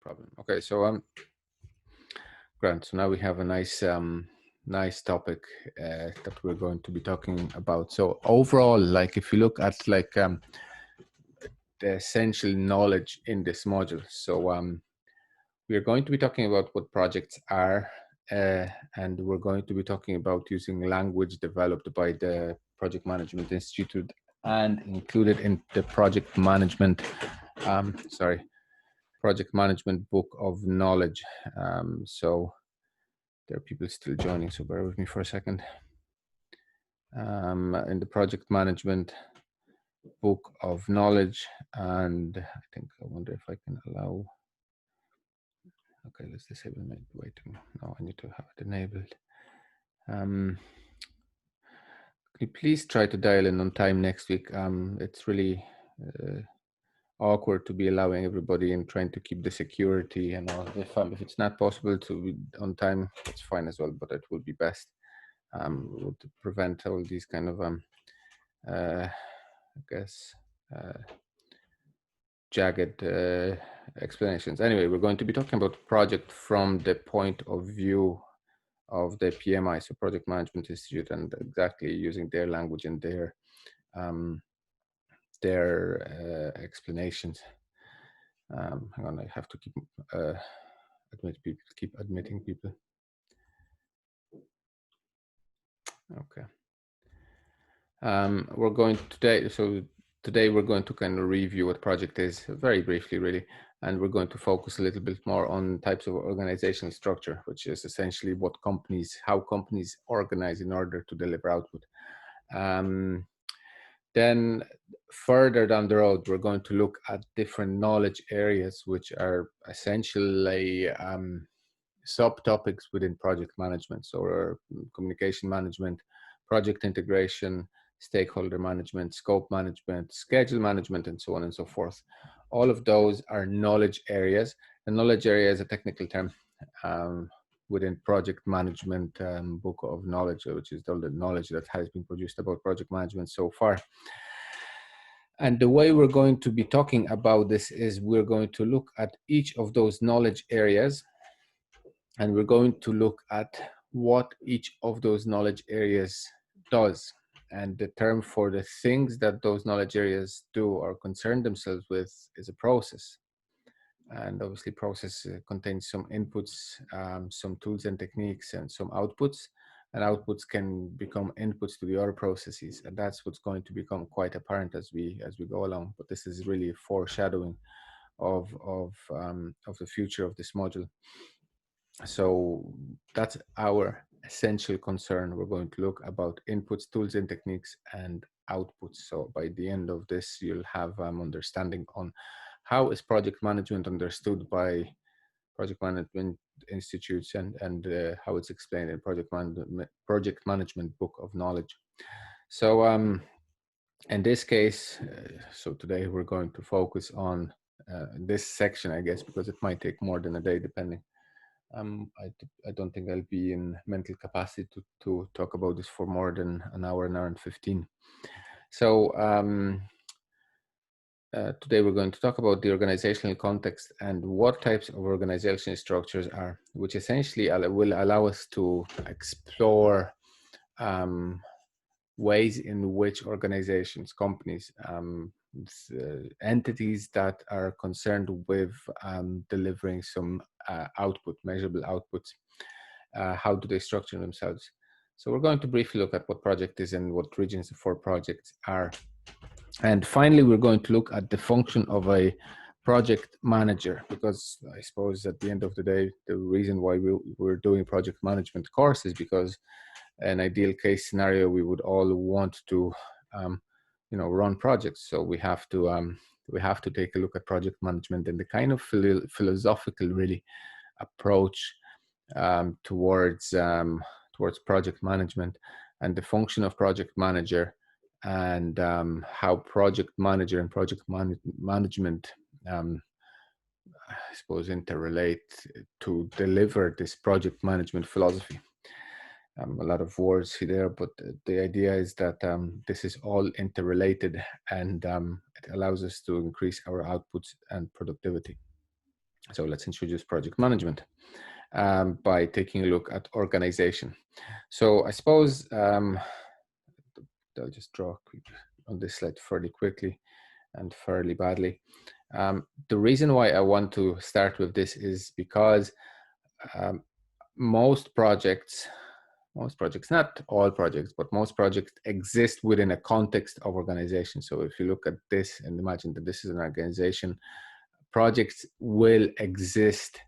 problem. Okay, so Grant. So now we have a nice topic that we're going to be talking about. So overall, like if you look at like the essential knowledge in this module. So we are going to be talking about what projects are, and we're going to be talking about using language developed by the Project Management Institute and included in the project management book of knowledge. So there are people still joining, so bear with me for a second. In the project management book of knowledge, and I wonder if I can allow. Okay, let's disable waiting. No, I need to have it enabled. Can you please try to dial in on time next week? It's really awkward to be allowing everybody and trying to keep the security and all. If it's not possible to be on time, it's fine as well, but it would be best. Would prevent all these kind of I guess jagged explanations. Anyway, we're going to be talking about the project from the point of view of the PMI, so Project Management Institute, and exactly using their language and their explanations. Hang on, I have to keep admitting people. Okay. We're going today. So today we're going to kind of review what project is very briefly, really, and we're going to focus a little bit more on types of organizational structure, which is essentially how companies organize in order to deliver output. Then further down the road, we're going to look at different knowledge areas, which are essentially subtopics within project management. So communication management, project integration, stakeholder management, scope management, schedule management, and so on and so forth. All of those are knowledge areas. The knowledge area is a technical term within project management book of knowledge, which is all the knowledge that has been produced about project management so far. And the way we're going to be talking about this is we're going to look at each of those knowledge areas, and we're going to look at what each of those knowledge areas does. And the term for the things that those knowledge areas do or concern themselves with is a process. And obviously process contains some inputs, some tools and techniques, and some outputs. And outputs can become inputs to the other processes. And that's what's going to become quite apparent as we go along. But this is really a foreshadowing of the future of this module. So that's our essential concern. We're going to look about inputs, tools and techniques, and outputs. So by the end of this, you'll have understanding on how is project management understood by project management institutes and how it's explained in project management book of knowledge. So in this case, so today we're going to focus on this section, I guess, because it might take more than a day depending. I don't think I'll be in mental capacity to talk about this for more than an hour and 15. So today we're going to talk about the organizational context and what types of organizational structures are, which essentially will allow us to explore ways in which organizations, companies, entities that are concerned with delivering some output, measurable outputs, how do they structure themselves? So we're going to briefly look at what project is and what regions for projects are. And finally, we're going to look at the function of a project manager, because I suppose at the end of the day, the reason why we're doing project management course is because an ideal case scenario, we would all want to, run projects. So we have to take a look at project management and the kind of philosophical, really, approach towards project management and the function of project manager, and how project manager and project management I suppose interrelate to deliver this project management philosophy. A lot of words there, but the idea is that this is all interrelated, and it allows us to increase our outputs and productivity. So let's introduce project management by taking a look at organization. So I suppose I'll just draw on this slide fairly quickly and fairly badly. The reason why I want to start with this is because um, most projects, not all projects, but most projects exist within a context of organization. So if you look at this and imagine that this is an organization, projects will exist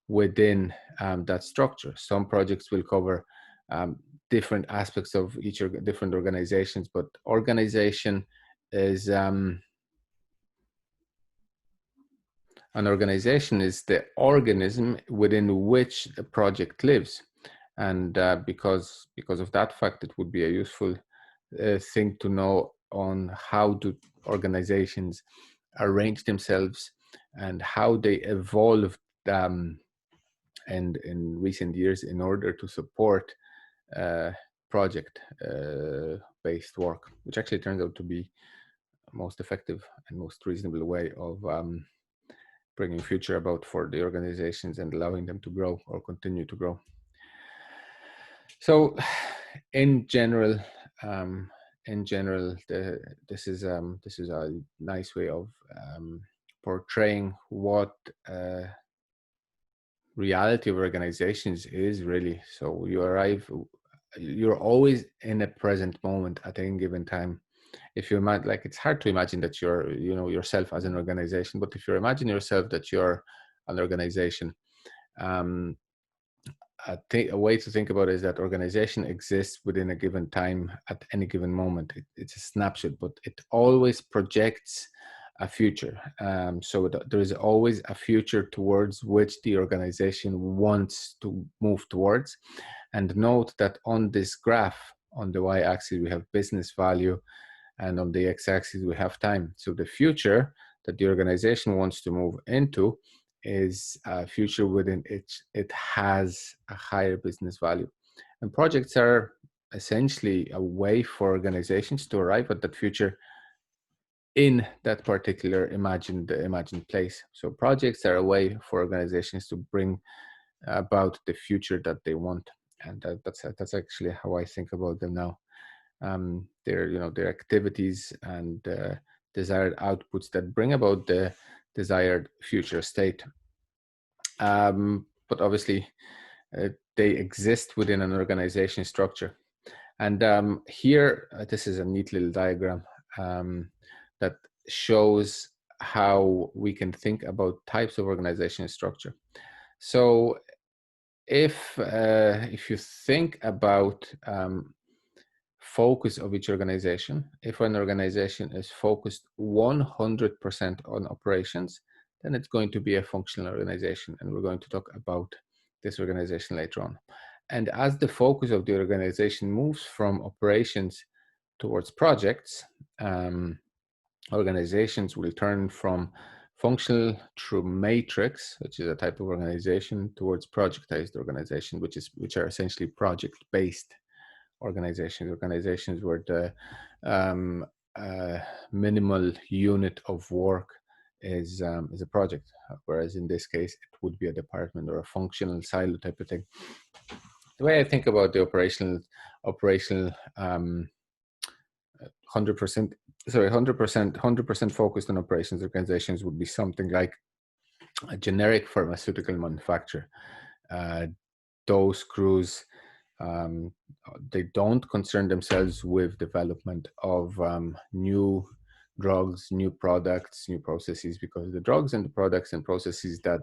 within that structure. Some projects will cover different aspects of each different organizations, but organization is an organization is the organism within which a project lives. And because of that fact, it would be a useful thing to know on how do organizations arrange themselves and how they evolved and in recent years in order to support project based work, which actually turns out to be most effective and most reasonable way of bringing future about for the organizations and allowing them to grow or continue to grow. So in general, this is a nice way of portraying what reality of organizations is really. So you're always in a present moment at any given time. If you imagine, like, it's hard to imagine that you're, yourself as an organization, but if you imagine yourself that you're an organization, a way to think about it is that organization exists within a given time at any given moment. It's a snapshot, but it always projects a future. So there is always a future towards which the organization wants to move towards. And note that on this graph, on the y-axis, we have business value, and on the x-axis, we have time. So the future that the organization wants to move into is a future within it has a higher business value. And projects are essentially a way for organizations to arrive at that future in that particular imagined place. So projects are a way for organizations to bring about the future that they want, and that's actually how I think about them now. Their activities and desired outputs that bring about the desired future state. But obviously, they exist within an organization structure. And here, this is a neat little diagram that shows how we can think about types of organization structure. So if you think about focus of each organization, if an organization is focused 100% on operations, then it's going to be a functional organization, and we're going to talk about this organization later on. And as the focus of the organization moves from operations towards projects, organizations will turn from functional through matrix, which is a type of organization, towards projectized organization, which are essentially project-based organizations where the minimal unit of work is a project, whereas in this case it would be a department or a functional silo type of thing. The way I think about the operational 100% focused on operations organizations would be something like a generic pharmaceutical manufacturer. Those crews, they don't concern themselves with development of new drugs, new products, new processes, because the drugs and the products and processes that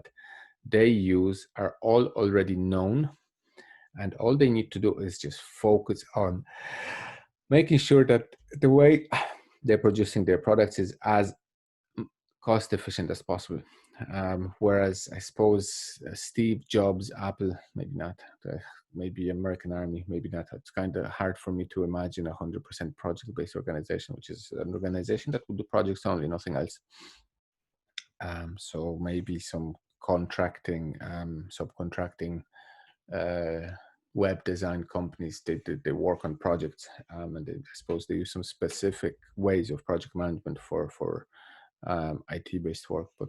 they use are all already known, and all they need to do is just focus on making sure that the way they're producing their products is as cost efficient as possible. Whereas I suppose Steve Jobs, Apple, maybe not, maybe American Army, maybe not. It's kind of hard for me to imagine 100% project-based organization, which is an organization that would do projects only, nothing else. So maybe some contracting, subcontracting, web design companies, they work on projects, and I suppose they use some specific ways of project management for IT-based work. But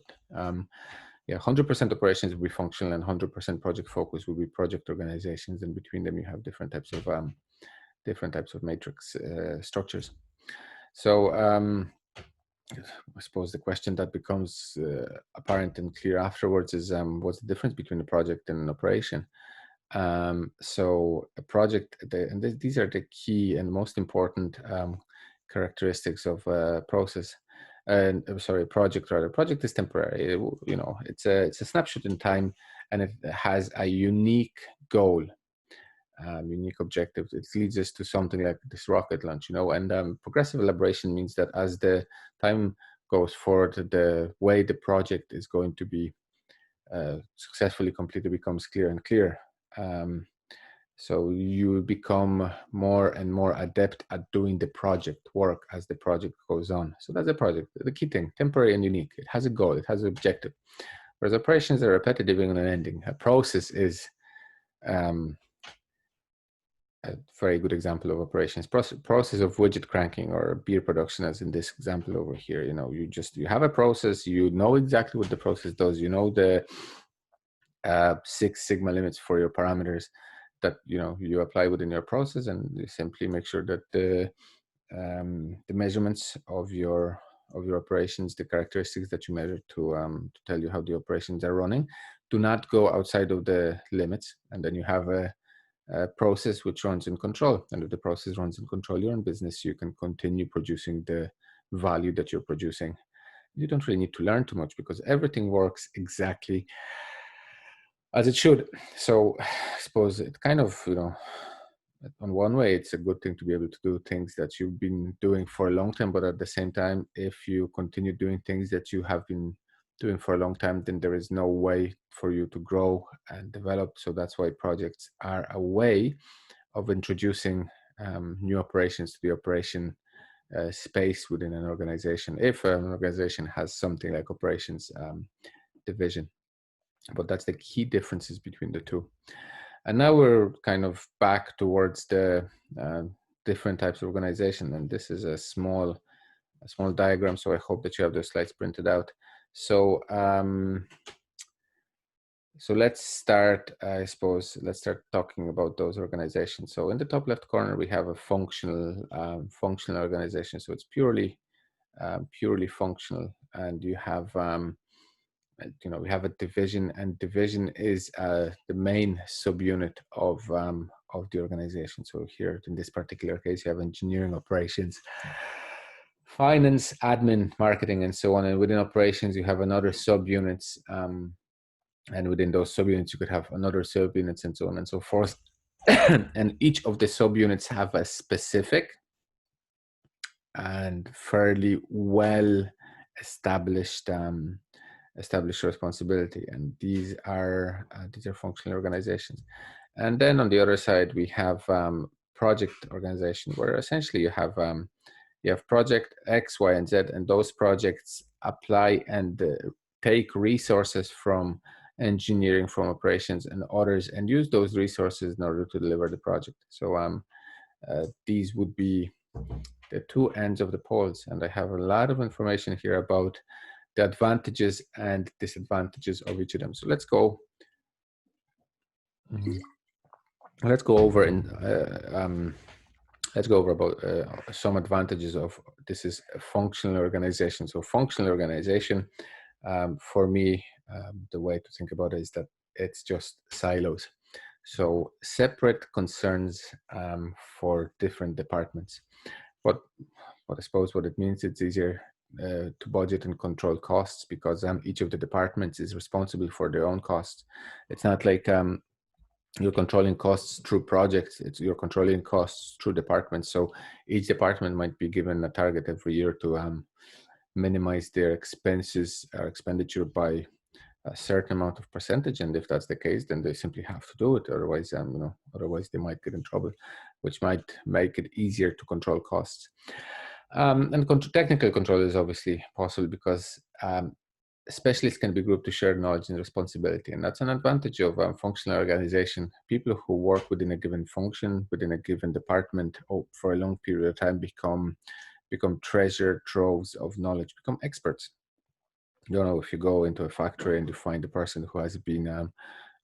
yeah, 100% operations will be functional and 100% project focus will be project organizations. And between them, you have different types of matrix structures. So I suppose the question that becomes apparent and clear afterwards is what's the difference between a project and an operation? So a project, these are the key and most important characteristics of a process. And sorry, project rather. Project is temporary. It's a snapshot in time, and it has a unique goal, unique objective. It leads us to something like this rocket launch, And progressive elaboration means that as the time goes forward, the way the project is going to be successfully completed becomes clearer and clearer. So you become more and more adept at doing the project work as the project goes on. So that's a project. The key thing, temporary and unique. It has a goal. It has an objective. Whereas operations are repetitive and unending. A process is a very good example of operations. Process of widget cranking or beer production, as in this example over here. You have a process. You know exactly what the process does. You know the Six Sigma limits for your parameters that you apply within your process, and you simply make sure that the measurements of your operations, the characteristics that you measure to tell you how the operations are running, do not go outside of the limits, and then you have a process which runs in control. And if the process runs in control, you're in business. You can continue producing the value that you're producing. You don't really need to learn too much because everything works exactly as it should. So I suppose it kind of, on one way, it's a good thing to be able to do things that you've been doing for a long time. But at the same time, if you continue doing things that you have been doing for a long time, then there is no way for you to grow and develop. So that's why projects are a way of introducing new operations to the operation space within an organization, if an organization has something like operations division. But that's the key differences between the two. And now we're kind of back towards the different types of organization. And this is a small diagram. So I hope that you have the slides printed out. So so let's start, let's start talking about those organizations. So in the top left corner, we have a functional organization. So it's purely functional, and you have we have a division, and division is the main subunit of the organization. So here in this particular case, you have engineering, operations, finance, admin, marketing, and so on. And within operations, you have another subunits, and within those subunits, you could have another subunits, and so on and so forth. And each of the subunits have a specific and fairly well established responsibility, and these are functional organizations. And then on the other side, we have project organization, where essentially you have project X, Y, and Z, and those projects apply and take resources from engineering, from operations, and others, and use those resources in order to deliver the project. So these would be the two ends of the poles, and I have a lot of information here about the advantages and disadvantages of each of them. So let's go over and let's go over about some advantages of this is a functional organization. So functional organization, for me, the way to think about it is that it's just silos. So separate concerns for different departments. But I suppose what it means, it's easier to budget and control costs, because each of the departments is responsible for their own costs. It's not like you're controlling costs through projects, you're controlling costs through departments. So each department might be given a target every year to minimize their expenses or expenditure by a certain amount of percentage, and if that's the case, then they simply have to do it. Otherwise, otherwise they might get in trouble, which might make it easier to control costs. And technical control is obviously possible, because specialists can be grouped to share knowledge and responsibility, and that's an advantage of functional organization. People who work within a given function, within a given department, for a long period of time become treasure troves of knowledge, become experts. if you go into a factory and you find a person who has been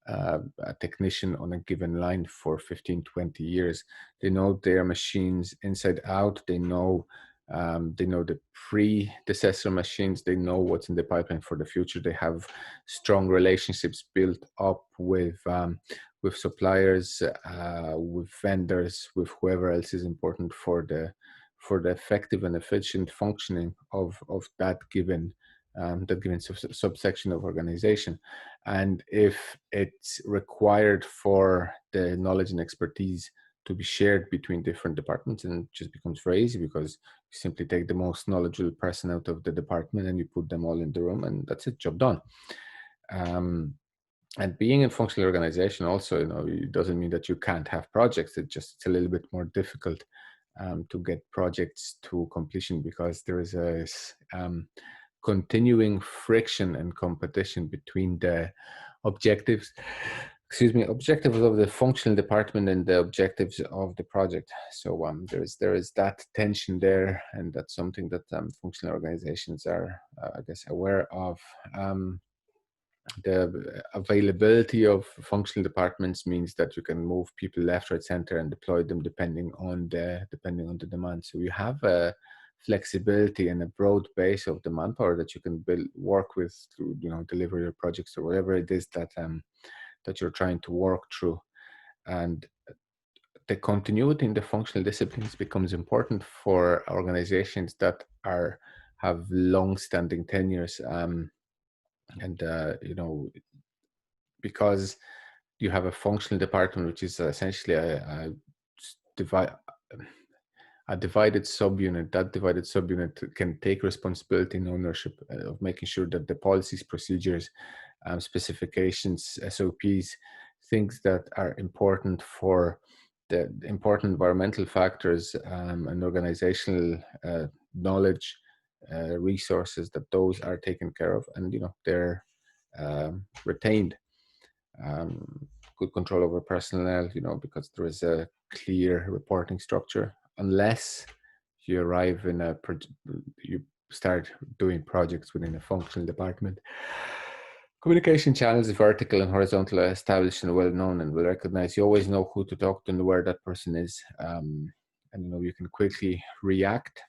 a technician on a given line for 15, 20 years, they know their machines inside out. They know the predecessor machines. They know what's in the pipeline for the future. They have strong relationships built up with suppliers, with vendors, with whoever else is important for the effective and efficient functioning of that given subsection of organization. And if it's required for the knowledge and expertise to be shared between different departments, and it just becomes very easy, because you simply take the most knowledgeable person out of the department and you put them all in the room, and that's it, job done. And being in functional organization also, it doesn't mean that you can't have projects. It's a little bit more difficult to get projects to completion, because there is a continuing friction and competition between the objectives of the functional department and the objectives of the project. So there is that tension there, and that's something that functional organizations are, I guess, aware of. The availability of functional departments means that you can move people left, right, center, and deploy them depending on the demand. So you have a flexibility and a broad base of the manpower that you can work with to deliver your projects or whatever it is that that you're trying to work through. And the continuity in the functional disciplines becomes important for organizations that have long-standing tenures. And because you have a functional department, which is essentially a divided subunit. That divided subunit can take responsibility and ownership of making sure that the policies, procedures, specifications, SOPs, things that are important for the important environmental factors and organizational knowledge, resources, that those are taken care of, and they're retained. Good control over personnel, because there is a clear reporting structure. Unless you arrive in you start doing projects within a functional department, communication channels, vertical and horizontal, are established and well known and well recognized. You always know who to talk to and where that person is, and you can quickly react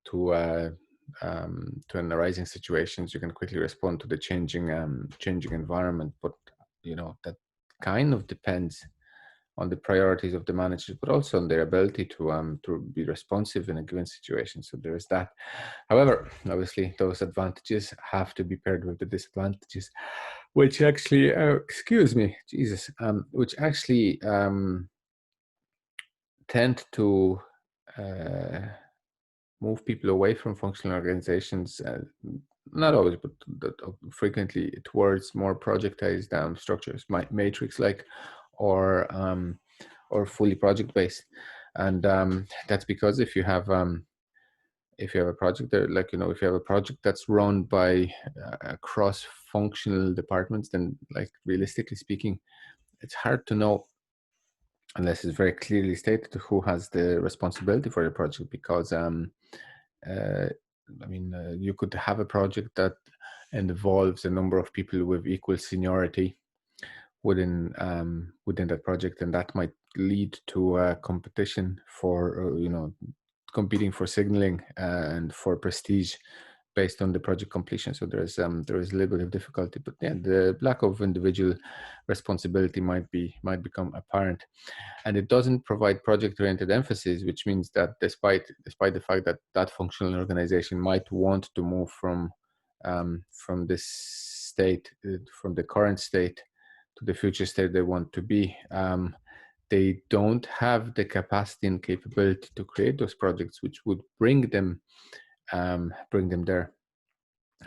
to an arising situations. You can quickly respond to the changing environment, but that kind of depends on the priorities of the managers, but also on their ability to be responsive in a given situation. So there is that. However, obviously, those advantages have to be paired with the disadvantages, which actually, which actually tend to move people away from functional organizations, not always, but frequently, towards more projectized structures, matrix-like, or fully project-based. And that's because if you have a project there, if you have a project that's run by cross-functional departments, then realistically speaking, it's hard to know, unless it's very clearly stated, who has the responsibility for the project, because you could have a project that involves a number of people with equal seniority within that project, and that might lead to a competition for competing for signaling and for prestige based on the project completion. So there is a little bit of difficulty, but yeah, the lack of individual responsibility might become apparent, and it doesn't provide project-oriented emphasis, which means that despite the fact that functional organization might want to move from this state, from the current state to the future state they want to be, they don't have the capacity and capability to create those projects which would bring them there.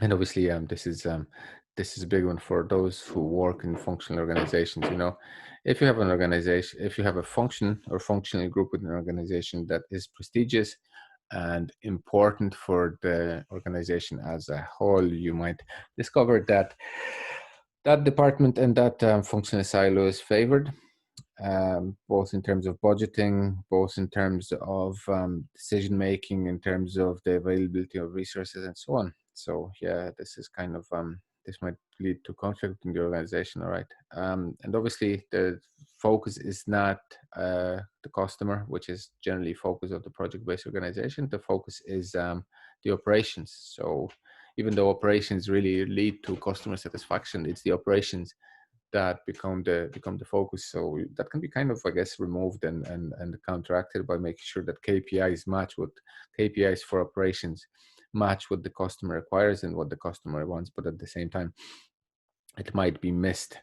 And obviously, this is a big one for those who work in functional organizations. If you have an organization, if you have a function or functional group within an organization that is prestigious and important for the organization as a whole, you might discover that department and that functional silo is favored, both in terms of budgeting, both in terms of decision making, in terms of the availability of resources, and so on. So yeah, this is kind of this might lead to conflict in the organization, all right. And obviously the focus is not the customer, which is generally focus of the project-based organization. The focus is the operations. So even though operations really lead to customer satisfaction, it's the operations that become the focus. So that can be kind of, I guess, removed and counteracted by making sure that KPIs match what KPIs for operations match what the customer requires and what the customer wants, but at the same time it might be missed.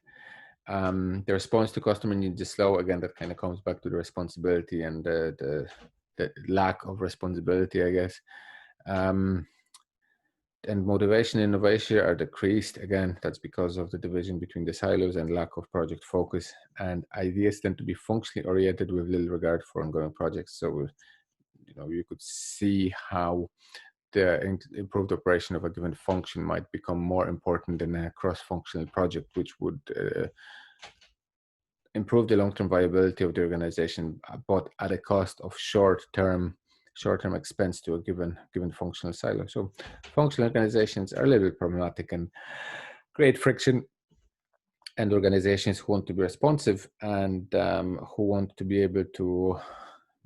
The response to customer needs is slow. Again, that kind of comes back to the responsibility and the lack of responsibility, I guess. And motivation and innovation are decreased. Again, that's because of the division between the silos and lack of project focus. And ideas tend to be functionally oriented with little regard for ongoing projects. So, you could see how the improved operation of a given function might become more important than a cross-functional project, which would improve the long-term viability of the organization, but at a cost of short-term expense to a given functional silo. So functional organizations are a little bit problematic and create friction, and organizations who want to be responsive and who want to be able to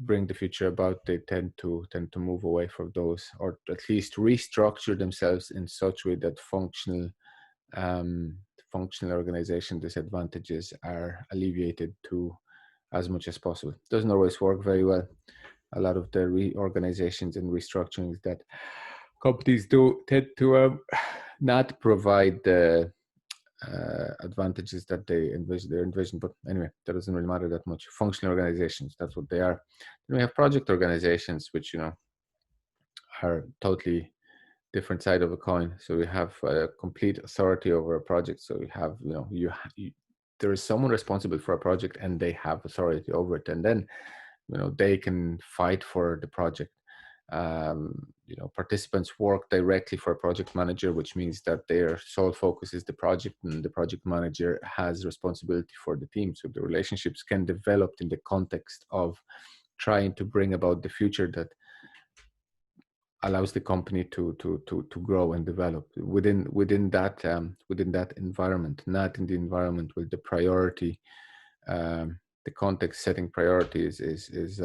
bring the future about, they tend to move away from those, or at least restructure themselves in such a way that functional organization disadvantages are alleviated to as much as possible. Doesn't always work very well. A lot of the reorganizations and restructurings that companies do tend to not provide the advantages that they envision. But anyway, that doesn't really matter that much. Functional organizations, that's what they are. Then we have project organizations, which are totally different side of a coin. So we have complete authority over a project. So we have, there is someone responsible for a project and they have authority over it, and then they can fight for the project. Participants work directly for a project manager, which means that their sole focus is the project, and the project manager has responsibility for the team. So the relationships can develop in the context of trying to bring about the future that allows the company to grow and develop within that environment, not in the environment where the priority, the context setting priorities is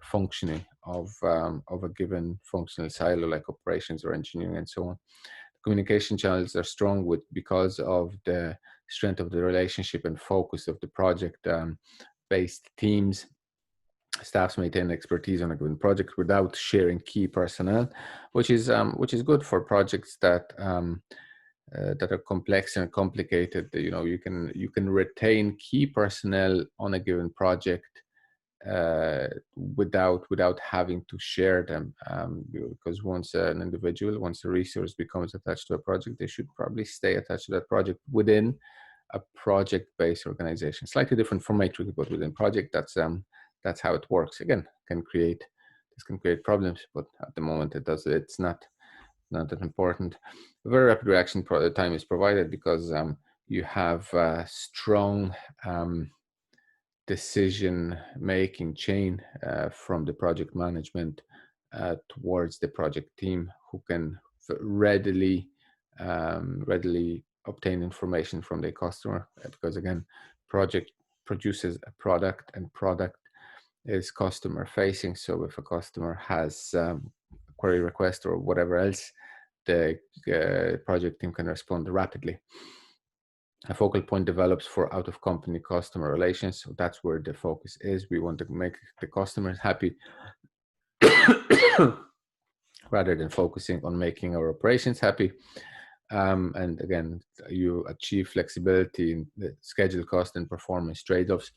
functioning of a given functional silo like operations or engineering and so on. Communication channels are strong because of the strength of the relationship and focus of the project based teams. Staffs maintain expertise on a given project without sharing key personnel, which is good for projects that are complex and complicated. You can retain key personnel on a given project without having to share them, because once a resource becomes attached to a project, they should probably stay attached to that project within a project-based organization. Slightly different from matrix, but within project, that's how it works. Again, this can create problems, but at the moment it's not that important. A very rapid reaction time is provided because you have a strong decision-making chain from the project management towards the project team, who can readily obtain information from the customer, because again, project produces a product and product is customer facing. So if a customer has a query request or whatever else, the project team can respond rapidly. A focal point develops for out of company customer relations. So that's where the focus is. We want to make the customers happy rather than focusing on making our operations happy. And again, you achieve flexibility in the schedule, cost, and performance trade-offs,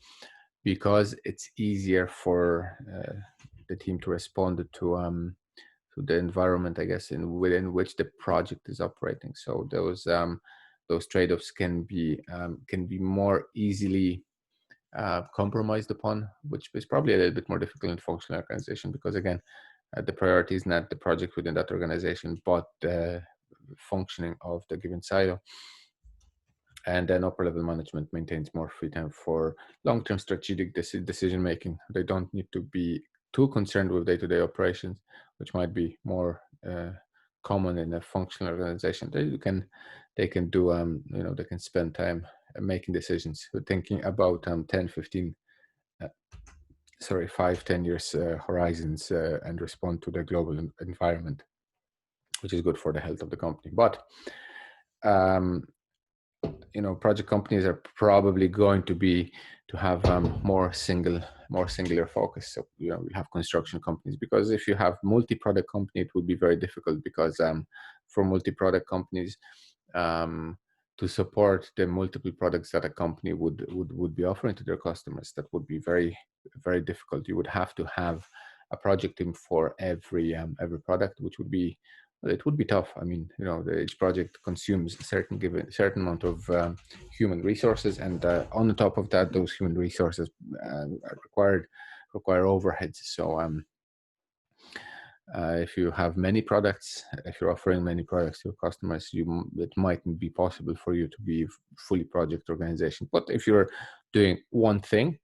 because it's easier for the team to respond to the environment, I guess, within which the project is operating. So those trade-offs can be more easily compromised upon, which is probably a little bit more difficult in functional organization, because again, the priority is not the project within that organization, but the functioning of the given silo. And then upper level management maintains more free time for long-term strategic decision making. They don't need to be too concerned with day-to-day operations, which might be more common in a functional organization. They can do they can spend time making decisions, thinking about 10, 15, 5, 10 years horizons, and respond to the global environment, which is good for the health of the company. But project companies are probably going to have more singular focus. So we have construction companies, because if you have multi-product company, it would be very difficult, because for multi-product companies, to support the multiple products that a company would be offering to their customers, that would be very, very difficult. You would have to have a project team for every product, which would be, well, it would be tough. I mean, each project consumes a certain amount of human resources, and on the top of that, those human resources require overheads. So if you have many products, if you're offering many products to your customers, it mightn't be possible for you to be fully project organization. But if you're doing one thing,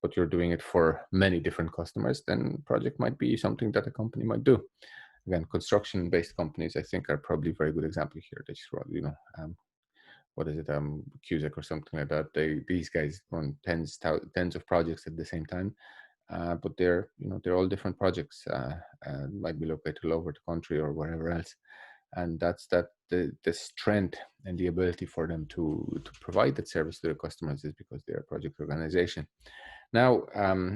but you're doing it for many different customers, then project might be something that a company might do. Again, construction-based companies, I think, are probably a very good example here. They just run, what is it, Cusack or something like that. These guys run tens of projects at the same time, but they're all different projects. Might be located all over the country or wherever else, and that's the strength and the ability for them to provide that service to their customers is because they're a project organization. Now,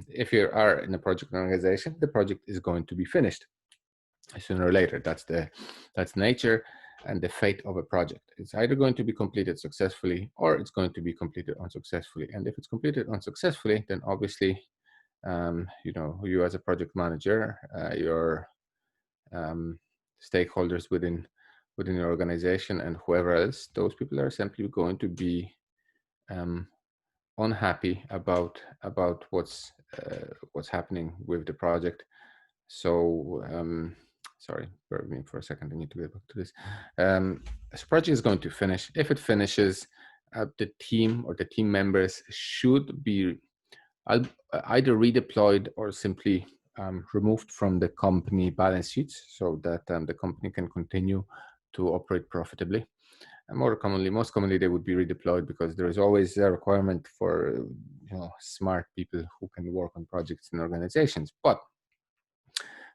if you are in a project organization, the project is going to be finished sooner or later. That's nature and the fate of a project. It's either going to be completed successfully or it's going to be completed unsuccessfully. And if it's completed unsuccessfully, then obviously, you as a project manager, your stakeholders within your organization and whoever else, those people are simply going to be unhappy about what's happening with the project. So sorry, bear with me for a second. I need to get back to this. So project is going to finish. If it finishes, the team or the team members should be either redeployed or simply removed from the company balance sheets, so that the company can continue to operate profitably. And most commonly, they would be redeployed, because there is always a requirement for smart people who can work on projects in organizations. But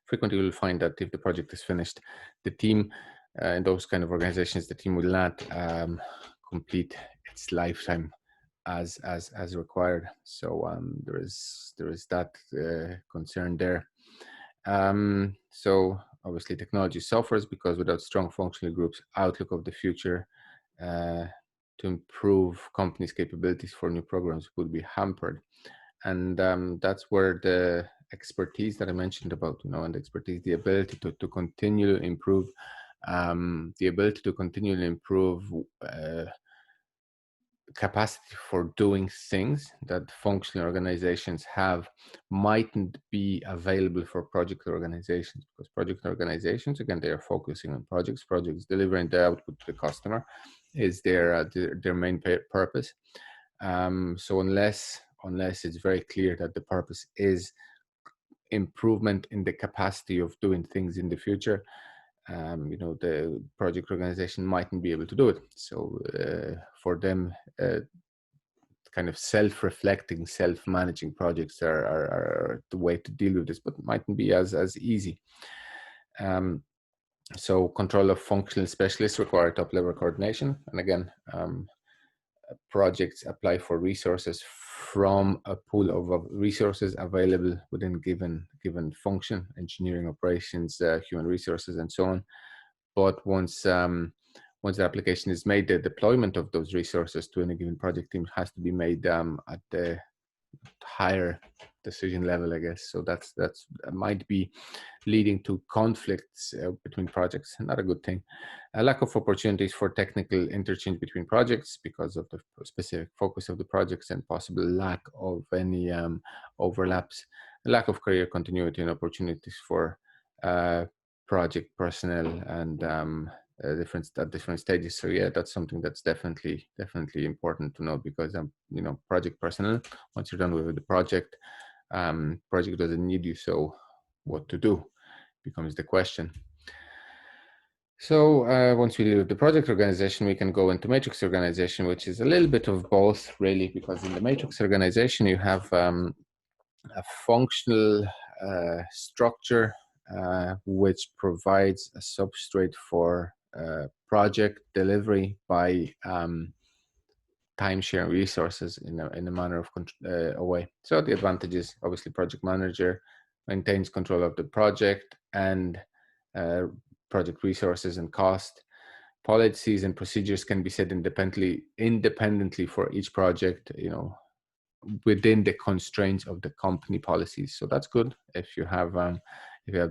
frequently, you'll find that if the project is finished, the team in those kind of organizations, the team will not complete its lifetime as required. So there is that concern there. So obviously, technology suffers, because without strong functional groups, outlook of the future to improve companies' capabilities for new programs would be hampered. And that's where the expertise that I mentioned about, and the expertise, the ability to continually improve, capacity for doing things that functional organizations have mightn't be available for project organizations, because project organizations, again, they are focusing on projects delivering the output to the customer is their main purpose. So unless it's very clear that the purpose is improvement in the capacity of doing things in the future, the project organization mightn't be able to do it. So for them, kind of self-reflecting, self-managing projects are the way to deal with this, but mightn't be as easy. So control of functional specialists require top-level coordination. And again, projects apply for resources from a pool of resources available within given function, engineering, operations, human resources, and so on. But once the application is made, the deployment of those resources to any given project team has to be made at the higher decision level, I guess. So that might be leading to conflicts between projects. Not a good thing. A lack of opportunities for technical interchange between projects because of the specific focus of the projects, and possible lack of any overlaps. A lack of career continuity and opportunities for project personnel and different stages. So yeah, that's something that's definitely important to know, because project personnel, once you're done with the project doesn't need you. So what to do becomes the question. So once we do the project organization, we can go into matrix organization, which is a little bit of both, really, because in the matrix organization, you have a functional structure which provides a substrate for project delivery by time sharing resources in a manner of a way. So the advantage is obviously project manager maintains control of the project and project resources and cost. Policies and procedures can be set independently for each project, within the constraints of the company policies. So that's good. If you have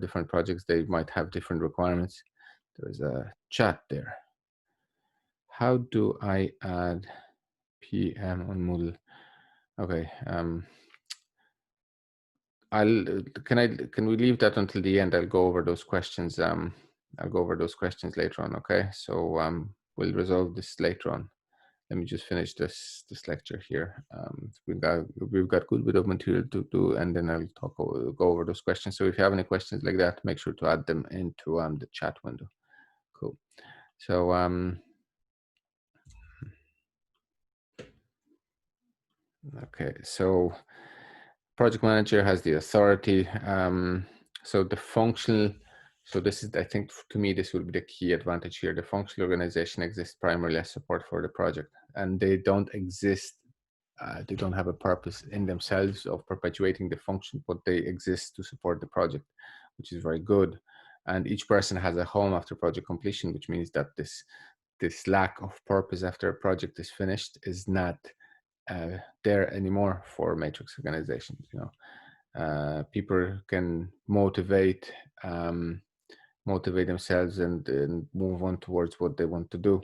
different projects, they might have different requirements. There's a chat there. How do I add PM on Moodle? Okay. Can we leave that until the end? I'll go over those questions. I'll go over those questions later on. Okay. So we'll resolve this later on. Let me just finish this lecture here. We've got good bit of material to do, and then I'll go over those questions. So if you have any questions like that, make sure to add them into the chat window. Cool. So okay, so project manager has the authority. So the functional. So this is, I think, to me, this will be the key advantage here. The functional organization exists primarily as support for the project, and they don't exist. They don't have a purpose in themselves of perpetuating the function, but they exist to support the project, which is very good. And each person has a home after project completion, which means that this lack of purpose after a project is finished is not there anymore for matrix organizations. People can motivate themselves and move on towards what they want to do.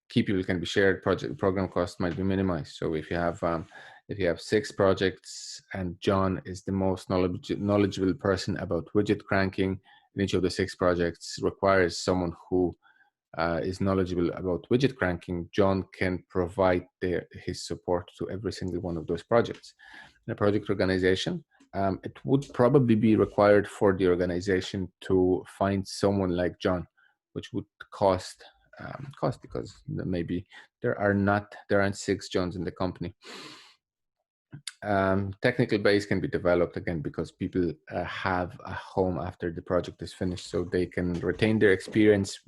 Key people can be shared. Program cost might be minimized. So if you have 6 projects and John is the most knowledgeable person about widget cranking, and each of the 6 projects requires someone who is knowledgeable about widget cranking, John can provide his support to every single one of those projects. In a project organization, it would probably be required for the organization to find someone like John, which would cost because maybe there aren't 6 Johns in the company. Technical base can be developed again because people have a home after the project is finished, so they can retain their experience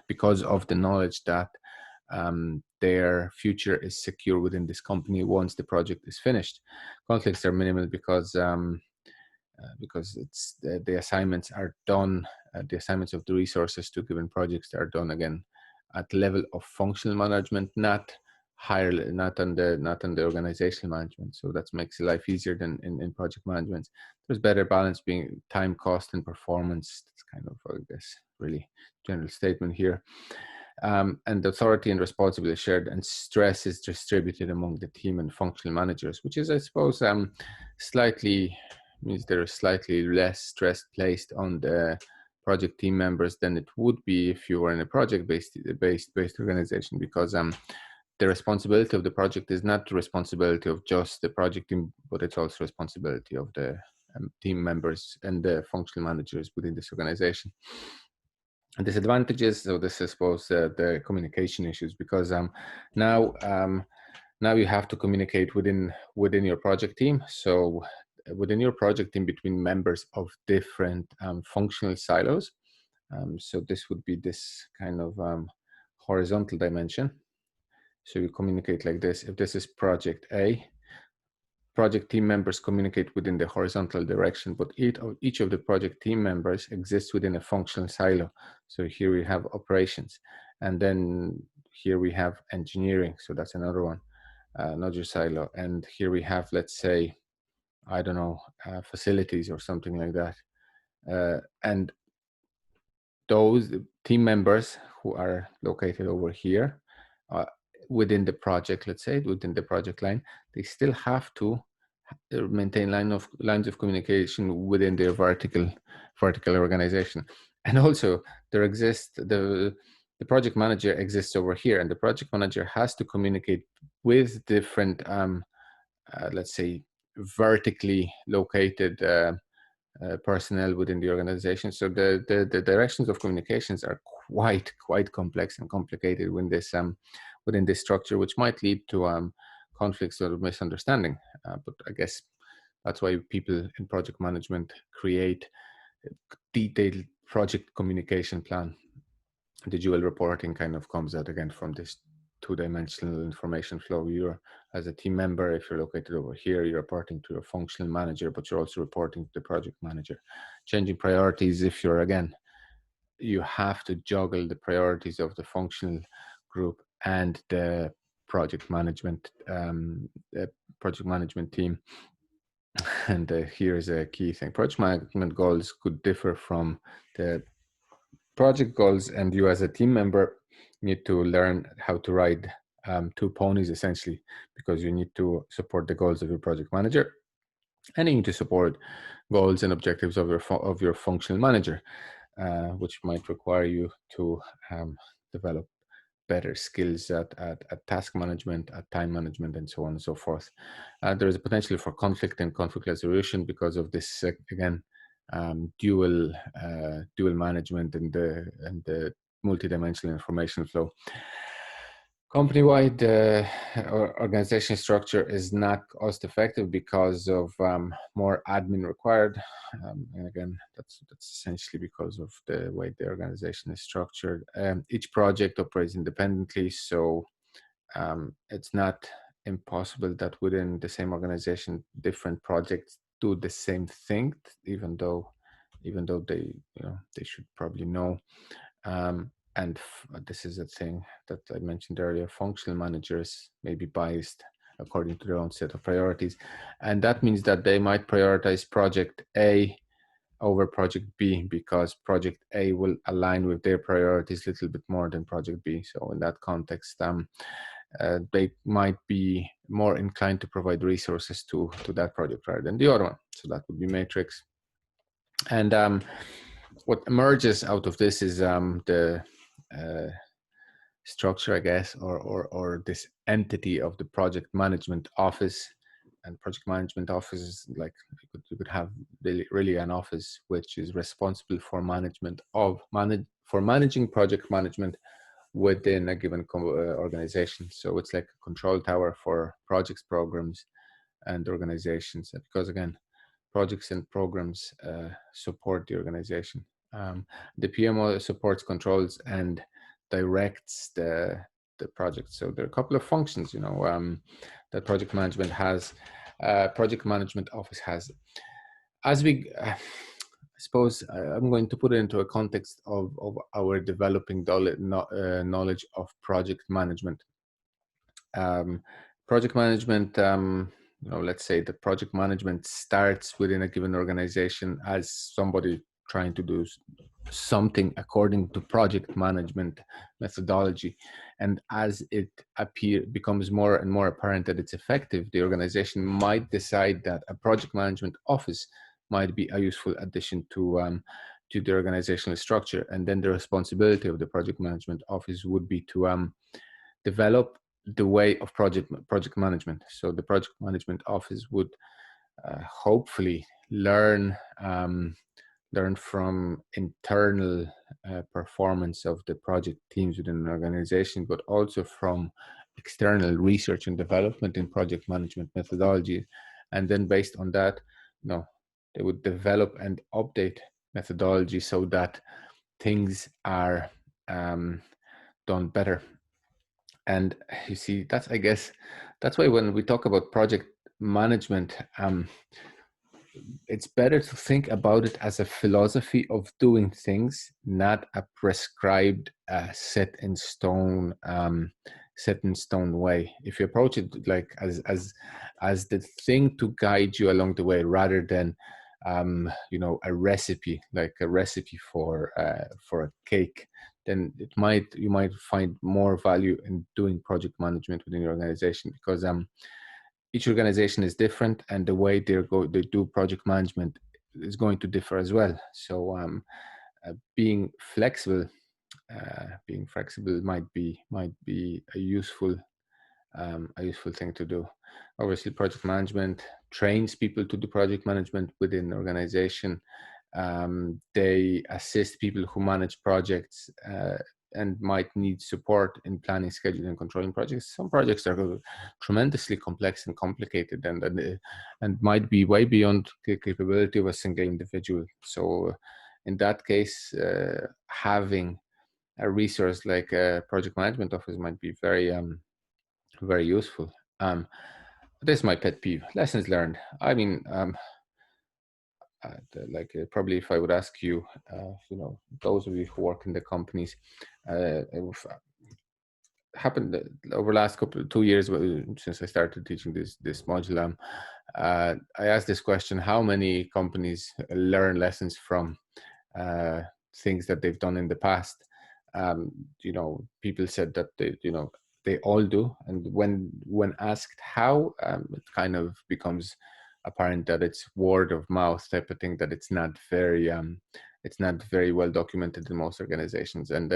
because of the knowledge that their future is secure within this company once the project is finished. Conflicts are minimal because it's the assignments are done. The assignments of the resources to given projects are done again at level of functional management, not on the organizational management. So that makes life easier than in project management. There's better balance being time, cost, and performance. That's kind of, I guess, really general statement here. And authority and responsibility shared, and stress is distributed among the team and functional managers, which is, I suppose, slightly means there is slightly less stress placed on the project team members than it would be if you were in a project-based organization, because the responsibility of the project is not the responsibility of just the project team, but it's also responsibility of the team members and the functional managers within this organization. And disadvantages, so this is, I suppose, the communication issues, because now you have to communicate within your project team. So within your project team, between members of different functional silos. So this would be this kind of horizontal dimension. So you communicate like this. If this is project A, project team members communicate within the horizontal direction, but each of the project team members exists within a functional silo. So here we have operations, and then here we have engineering. So that's another one, another silo. And here we have, let's say, I don't know, facilities or something like that. And those team members who are located over here within the project, let's say, within the project line, they still have to maintain lines of communication within their vertical organization. And also there exists the project manager exists over here, and the project manager has to communicate with different let's say vertically located personnel within the organization. So the directions of communications are quite complex and complicated within this structure, which might lead to conflicts or misunderstanding. But I guess that's why people in project management create a detailed project communication plan. The dual reporting kind of comes out again from this two-dimensional information flow. You're, as a team member, if you're located over here, you're reporting to your functional manager, but you're also reporting to the project manager. Changing priorities, if you're, again, you have to juggle the priorities of the functional group and the project management team. And here's a key thing: project management goals could differ from the project goals, and you as a team member need to learn how to ride two ponies, essentially, because you need to support the goals of your project manager and you need to support goals and objectives of your functional manager, which might require you to develop better skills at task management, at time management, and so on and so forth. There is a potential for conflict and conflict resolution because of this, again, dual management and the multidimensional information flow. Company-wide organization structure is not cost effective because of more admin required, and again, that's essentially because of the way the organization is structured. Each project operates independently, so it's not impossible that within the same organization, different projects do the same thing, even though they they should probably know. And this is a thing that I mentioned earlier. Functional managers may be biased according to their own set of priorities, and that means that they might prioritize project A over project B because project A will align with their priorities a little bit more than project B. So in that context, they might be more inclined to provide resources to that project rather than the other one. So that would be matrix. And what emerges out of this is the structure, I guess, or this entity of the project management office. And project management office is like you could have really an office which is responsible for managing project management within a given organization. So it's like a control tower for projects, programs, and organizations. Because again, projects and programs support the organization. The PMO supports, controls, and directs the project. So there are a couple of functions, that project management has. Project management office has. As we, I suppose, I'm going to put it into a context of our developing knowledge of project management. Project management, let's say the project management starts within a given organization as somebody trying to do something according to project management methodology. And as it becomes more and more apparent that it's effective, the organization might decide that a project management office might be a useful addition to the organizational structure. And then the responsibility of the project management office would be to develop the way of project management. So the project management office would hopefully learn from internal performance of the project teams within an organization, but also from external research and development in project management methodology. And then based on that, they would develop and update methodology so that things are done better. And you see, I guess that's why when we talk about project management, it's better to think about it as a philosophy of doing things, not a prescribed set in stone way. If you approach it like as the thing to guide you along the way, rather than a recipe, like a recipe for a cake, then you might find more value in doing project management within your organization, because each organization is different, and the way they do project management is going to differ as well. So being flexible might be a useful a useful thing to do. Obviously, project management trains people to do project management within the organization. They assist people who manage projects and might need support in planning, scheduling, and controlling projects. Some projects are tremendously complex and complicated, and might be way beyond the capability of a single individual. So, in that case, having a resource like a project management office might be very useful. Um, this is my pet peeve: lessons learned. I mean, probably if I would ask you, those of you who work in the companies, happened over the last 2 years since I started teaching this module. I asked this question: how many companies learn lessons from things that they've done in the past? People said that they all do, and when asked how, it kind of becomes apparent that it's word of mouth type of thing, that it's not very well documented in most organizations. And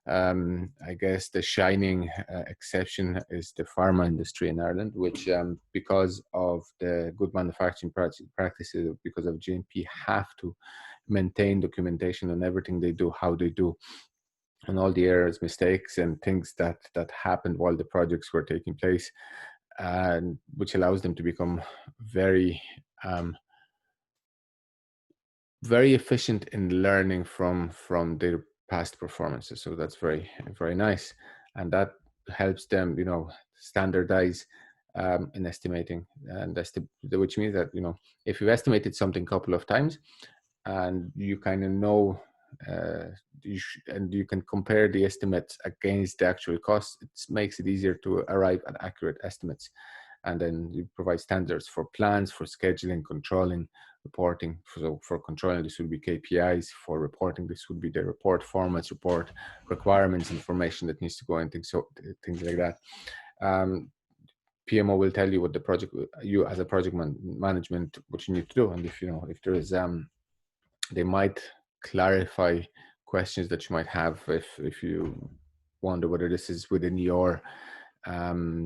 I guess the shining exception is the pharma industry in Ireland, which, because of the good manufacturing practices, because of GMP, have to maintain documentation on everything they do, how they do, and all the errors, mistakes, and things that happened while the projects were taking place, and which allows them to become very very efficient in learning from their past performances. So that's very nice, and that helps them standardize in estimating, and which means that if you've estimated something a couple of times and you kind of know, and you can compare the estimates against the actual costs, it makes it easier to arrive at accurate estimates. And then you provide standards for plans, for scheduling, controlling, reporting. So for controlling, this would be KPIs. For reporting, this would be the report formats, report requirements, information that needs to go in, things like that. PMO will tell you what the project, you as a project management, what you need to do. And if there is, they might clarify questions that you might have if you wonder whether this is within your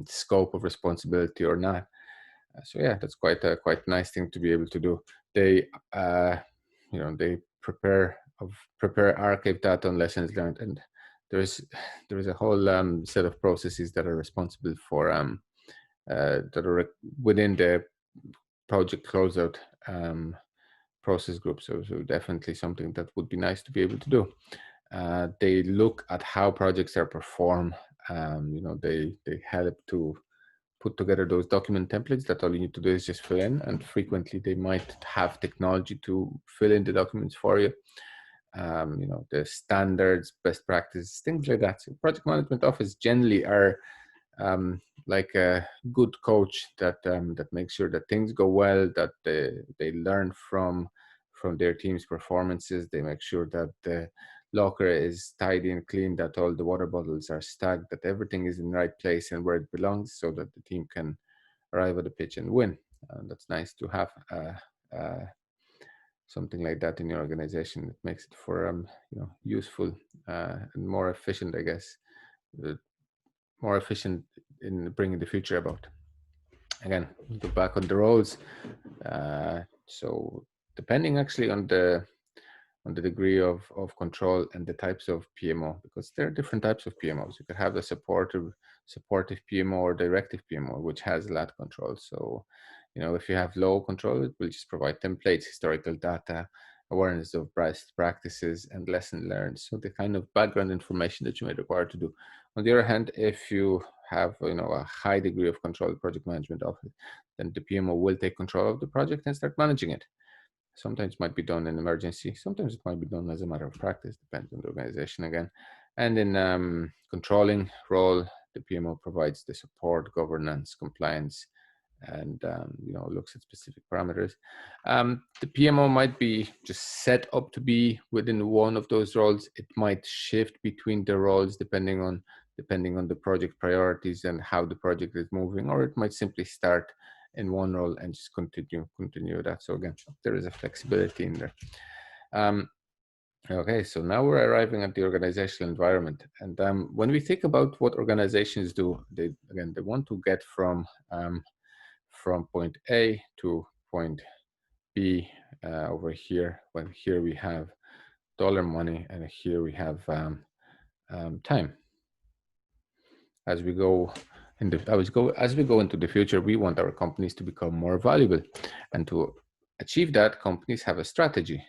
scope of responsibility or not. So yeah, that's quite a nice thing to be able to do. They they prepare archive data on lessons learned, and there is a whole set of processes that are responsible for that are within the project closeout process group. So definitely something that would be nice to be able to do. They look at how projects are performed. They help to put together those document templates that all you need to do is just fill in, and frequently they might have technology to fill in the documents for you. The standards, best practices, things like that. So project management office generally are like a good coach that makes sure that things go well, that they learn from their team's performances. They make sure that the locker is tidy and clean, that all the water bottles are stacked, that everything is in the right place and where it belongs, so that the team can arrive at the pitch and win. And that's nice to have something like that in your organization. It makes it for useful and more efficient, I guess. More efficient in bringing the future about. Again, go back on the roles. So depending actually on the degree of control and the types of PMO, because there are different types of PMOs. You could have the supportive PMO or directive PMO, which has a lot of control. So, if you have low control, it will just provide templates, historical data, awareness of best practices, and lesson learned. So the kind of background information that you may require to do. On the other hand, if you have a high degree of control, project management of it, then the PMO will take control of the project and start managing it. Sometimes it might be done in emergency. Sometimes it might be done as a matter of practice, depends on the organization again. And in controlling role, the PMO provides the support, governance, compliance, and looks at specific parameters. The PMO might be just set up to be within one of those roles. It might shift between the roles depending on the project priorities and how the project is moving, or it might simply start in one role and just continue that. So again, there is a flexibility in there. Okay, so now we're arriving at the organizational environment, and when we think about what organizations do, they want to get from point A to point B over here. When here we have dollar money, and here we have time. As we go as we go into the future, we want our companies to become more valuable, and to achieve that, companies have a strategy.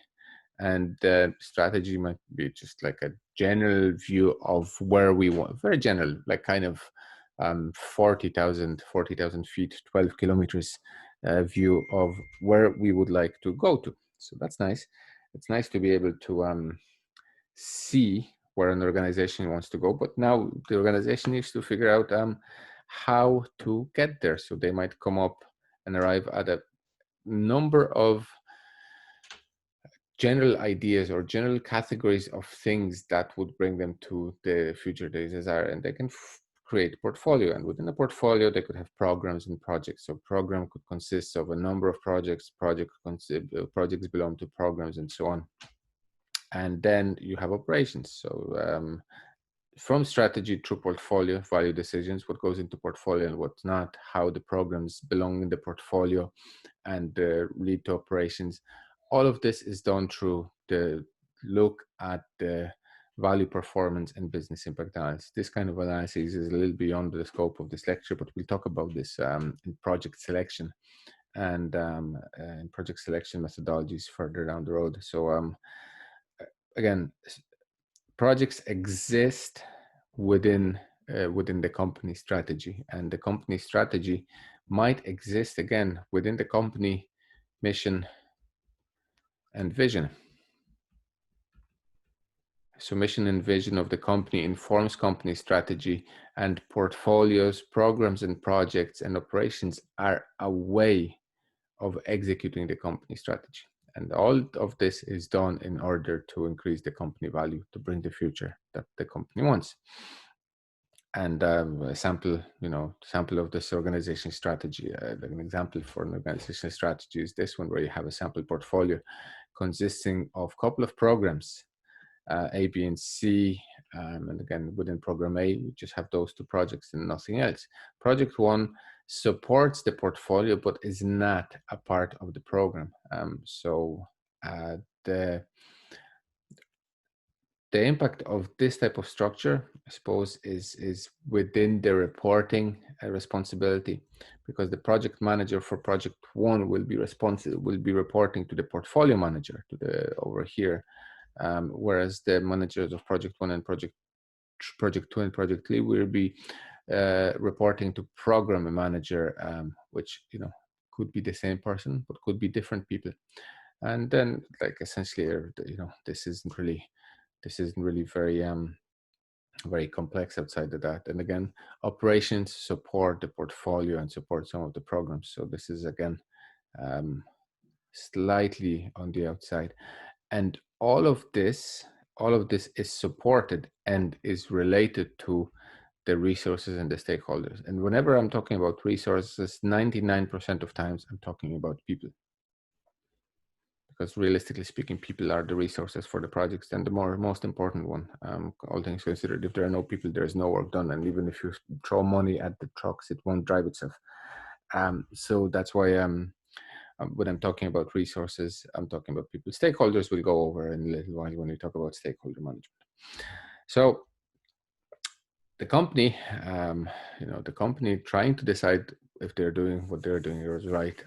And strategy might be just like a general view of where we want, very general, like kind of 40,000 feet, 12 kilometers view of where we would like to go to. So that's nice. It's nice to be able to see where an organization wants to go, but now the organization needs to figure out how to get there. So they might come up and arrive at a number of general ideas or general categories of things that would bring them to the future they desire, and they can create a portfolio. And within a portfolio, they could have programs and projects. So program could consist of a number of projects. Projects belong to programs, and so on. And then you have operations. So from strategy through portfolio, value decisions, what goes into portfolio and what's not, how the programs belong in the portfolio, and lead to operations. All of this is done through the look at the value, performance, and business impact analysis. This kind of analysis is a little beyond the scope of this lecture, but we'll talk about this in project selection and in project selection methodologies further down the road. So again, projects exist within the company strategy, and the company strategy might exist again within the company mission and vision. So mission and vision of the company informs company strategy, and portfolios, programs, and projects and operations are a way of executing the company strategy. And all of this is done in order to increase the company value, to bring the future that the company wants. And a sample of this organization strategy, like an example for an organizational strategy is this one, where you have a sample portfolio consisting of a couple of programs, A, B, and C. And again, within program A, you just have those two projects and nothing else. Project one supports the portfolio, but is not a part of the program. So the impact of this type of structure, I suppose, is within the reporting responsibility, because the project manager for project one will be reporting to the portfolio manager, over here, whereas the managers of project one and project two and project three will be reporting to program manager, which could be the same person but could be different people. And then, like, essentially, this isn't really very complex outside of that. And again, operations support the portfolio and support some of the programs. So this is again slightly on the outside. And all of this is supported and is related to the resources and the stakeholders. And whenever I'm talking about resources, 99% of times I'm talking about people. Because realistically speaking, people are the resources for the projects, and the most important one. All things considered, if there are no people, there is no work done. And even if you throw money at the trucks, it won't drive itself. So that's why when I'm talking about resources, I'm talking about people. Stakeholders will go over in a little while when we talk about stakeholder management. So the company, the company trying to decide if they're doing what they're doing is right,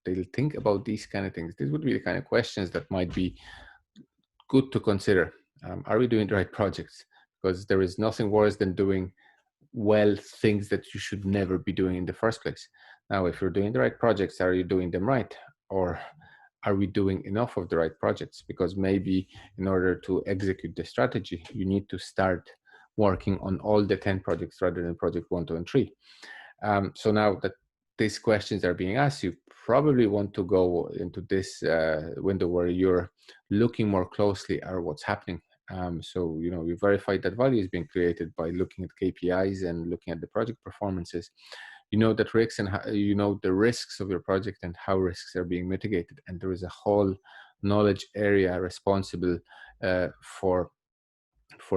they'll think about these kind of things. These would be the kind of questions that might be good to consider. Are we doing the right projects? Because there is nothing worse than doing things that you should never be doing in the first place. Now, if you're doing the right projects, are you doing them right? Or are we doing enough of the right projects? Because maybe in order to execute the strategy, you need to start working on all the 10 projects rather than project 1, 2, and 3. So now that these questions are being asked, you probably want to go into this window where you're looking more closely at what's happening. So, you verify that value is being created by looking at KPIs and looking at the project performances. You know that risks and the risks of your project and how risks are being mitigated. And there is a whole knowledge area responsible for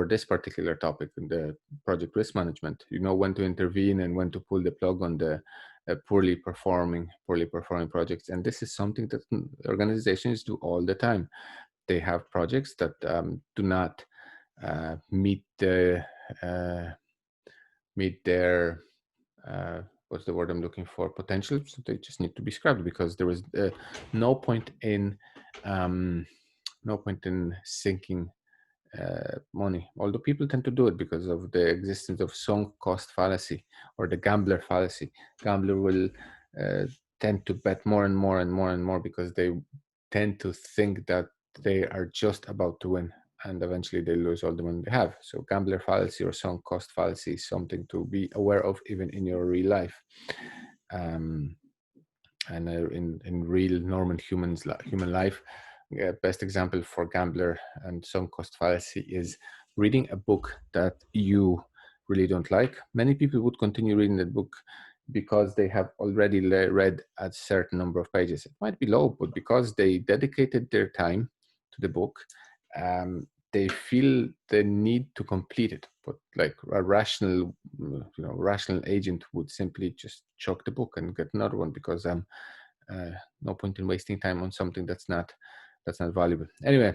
this particular topic in the project risk management. You know when to intervene and when to pull the plug on the poorly performing projects. And this is something that organizations do all the time. They have projects that do not meet their what's the word I'm looking for, potential. So they just need to be scrapped because there is no point in sinking money, although people tend to do it because of the existence of sunk cost fallacy or the gambler fallacy. Gambler will tend to bet more and more and more and more because they tend to think that they are just about to win, and eventually they lose all the money they have. So gambler fallacy or sunk cost fallacy is something to be aware of even in your real life. And in real normal human life, best example for gambler and sunk cost fallacy is reading a book that you really don't like. Many people would continue reading that book because they have already read a certain number of pages. It might be low, but because they dedicated their time to the book, they feel the need to complete it. But like a rational agent would simply just chuck the book and get another one because no point in wasting time on something that's not valuable. Anyway,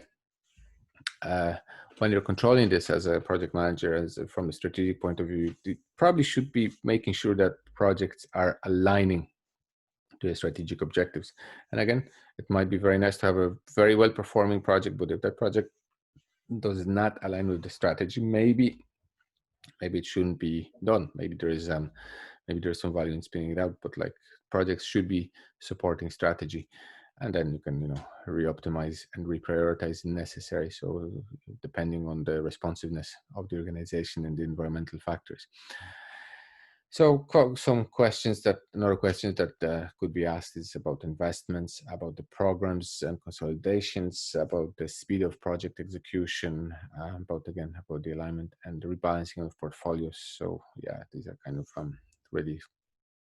when you're controlling this as a project manager, from a strategic point of view, you probably should be making sure that projects are aligning to the strategic objectives. And again, it might be very nice to have a very well performing project, but if that project does not align with the strategy, maybe it shouldn't be done. Maybe there's some value in spinning it out, but like projects should be supporting strategy, and then you can re-optimize and reprioritize necessary. So depending on the responsiveness of the organization and the environmental factors. So another questions that could be asked is about investments, about the programs and consolidations, about the speed of project execution, about the alignment and the rebalancing of portfolios. So yeah, these are kind of really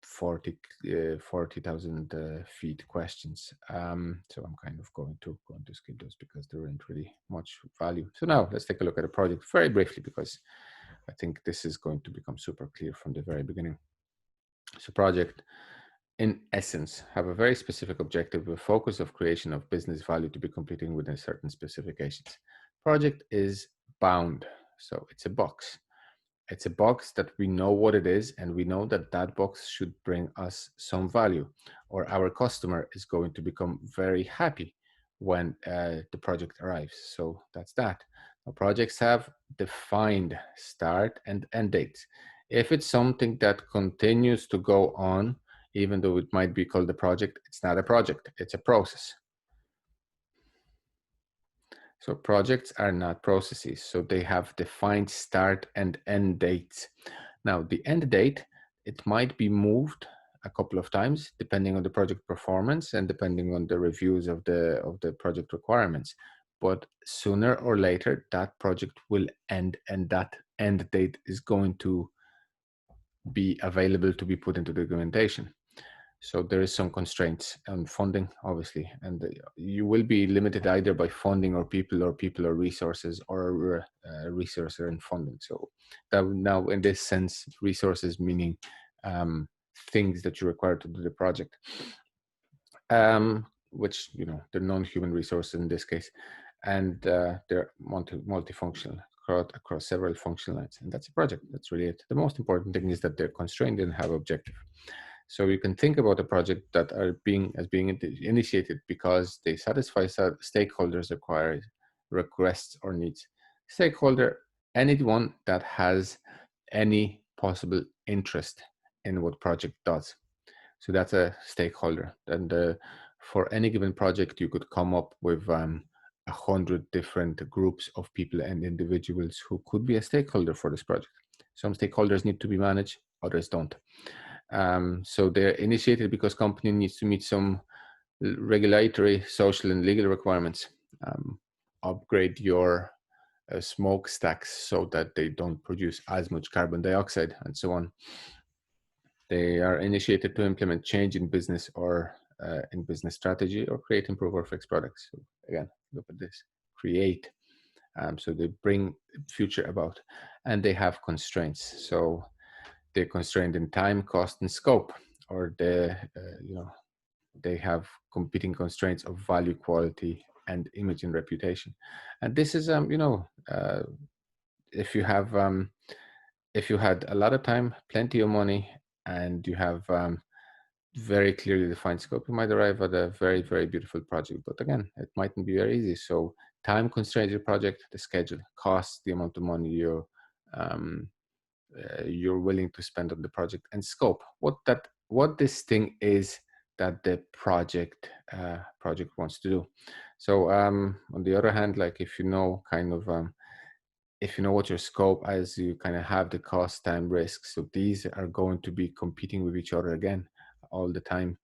40,000 feet questions. So I'm kind of going to skip those because there isn't really much value. So now let's take a look at the project very briefly, because I think this is going to become super clear from the very beginning. So project, in essence, have a very specific objective with focus of creation of business value to be completing within certain specifications. Project is bound, so it's a box. It's a box that we know what it is, and we know that that box should bring us some value, or our customer is going to become very happy when the project arrives. So that's that. Now, projects have defined start and end dates. If it's something that continues to go on, even though it might be called a project, it's not a project, it's a process. So projects are not processes, so they have defined start and end dates. Now, the end date, it might be moved a couple of times depending on the project performance and depending on the reviews of the project requirements. But sooner or later, that project will end, and that end date is going to be available to be put into documentation. So there is some constraints on funding, obviously, and you will be limited either by funding or people or resources, or resources and funding. So that now, in this sense, resources meaning things that you require to do the project, which the non-human resources in this case, and they're multifunctional across several function lines, and that's a project. That's really it. The most important thing is that they're constrained and have objective. So you can think about a project that are being initiated because they satisfy stakeholders' requests or needs. Stakeholder, anyone that has any possible interest in what project does. So that's a stakeholder. And for any given project, you could come up with 100 different groups of people and individuals who could be a stakeholder for this project. Some stakeholders need to be managed, others don't. So they're initiated because company needs to meet some regulatory, social, and legal requirements. Upgrade your smokestacks so that they don't produce as much carbon dioxide, and so on. They are initiated to implement change in business or in business strategy, or create, improve, or fix products. So again, look at this: create. So they bring future about, and they have constraints. So they're constrained in time, cost, and scope, or they have competing constraints of value, quality, and image and reputation. And this is if you have if you had a lot of time, plenty of money, and you have very clearly defined scope, you might arrive at a very, very beautiful project. But again, it mightn't be very easy. So time constrains your project, the schedule, cost, the amount of money um, you're willing to spend on the project, and scope. What this thing is that the project wants to do. So on the other hand, like if you know if you know what your scope as, you kind of have the cost, time, risk. So these are going to be competing with each other again all the time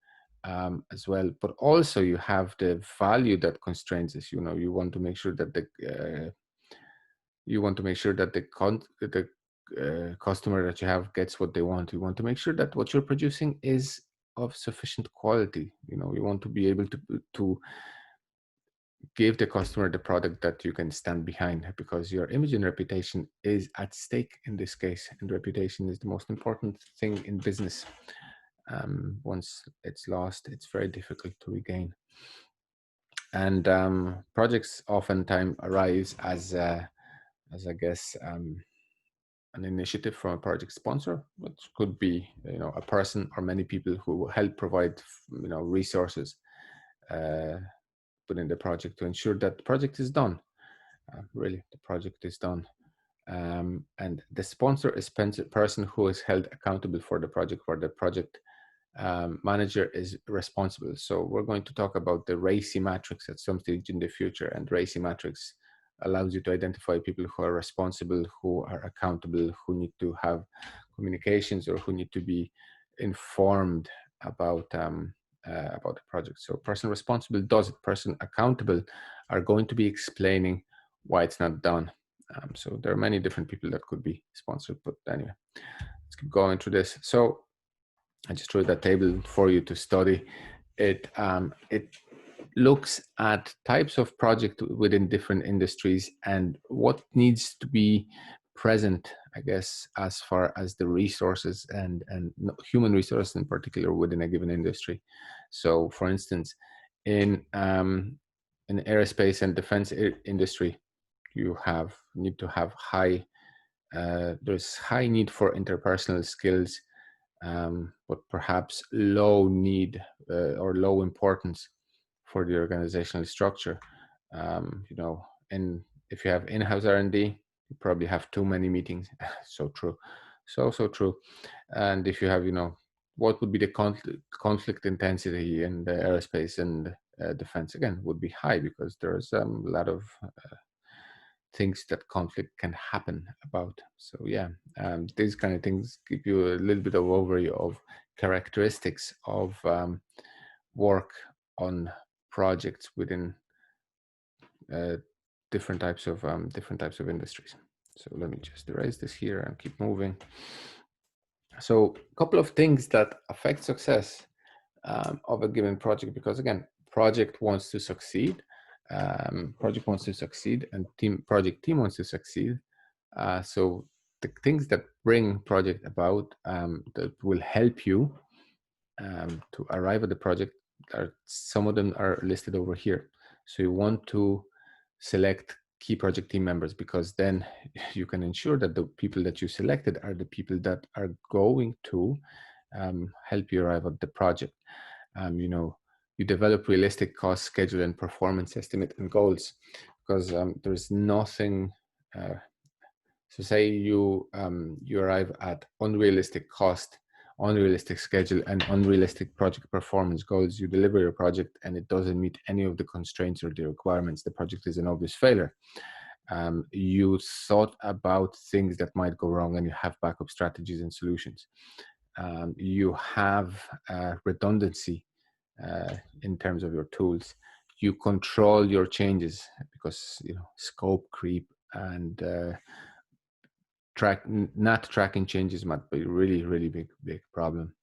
as well. But also you have the value that constrains this. You want to make sure that the customer that you have gets what they want. You want to make sure that what you're producing is of sufficient quality. You want to be able to give the customer the product that you can stand behind, because your image and reputation is at stake in this case, and reputation is the most important thing in business. Once it's lost, it's very difficult to regain. And projects oftentimes arise as I guess an initiative from a project sponsor, which could be a person or many people who help provide resources within the project to ensure that the project is done. Really, the project is done. And the sponsor is a person who is held accountable for the project, where the project manager is responsible. So we're going to talk about the RACI matrix at some stage in the future. And RACI matrix allows you to identify people who are responsible, who are accountable, who need to have communications, or who need to be informed about the project. So person responsible does it. Person accountable are going to be explaining why it's not done. So there are many different people that could be sponsored, but anyway, let's keep going through this. So I just drew that table for you to study. It looks at types of project within different industries and what needs to be present, I guess, as far as the resources and human resources in particular within a given industry. So, for instance, in aerospace and defense industry, you need to have there's high need for interpersonal skills, but perhaps low need or low importance for the organizational structure. And if you have in-house R&D, you probably have too many meetings. So true, so true. And if you have, what would be the conflict intensity in the aerospace and defense? Again, would be high, because there's a lot of things that conflict can happen about. So yeah, these kind of things give you a little bit of overview of characteristics of work on projects within different types of industries. So let me just erase this here and keep moving. So a couple of things that affect success of a given project, because again, project wants to succeed. Project wants to succeed, and project team wants to succeed. So the things that bring project about, that will help you to arrive at the project, some of them are listed over here. So you want to select key project team members, because then you can ensure that the people that you selected are the people that are going to help you arrive at the project. You develop realistic cost, schedule, and performance estimate and goals, because there's nothing. So say you arrive at unrealistic cost, unrealistic schedule, and unrealistic project performance goals. You deliver your project and it doesn't meet any of the constraints or the requirements. The project is an obvious failure. You thought about things that might go wrong, and you have backup strategies and solutions. You have redundancy in terms of your tools. You control your changes, because scope creep and not tracking changes might be really, really big problem.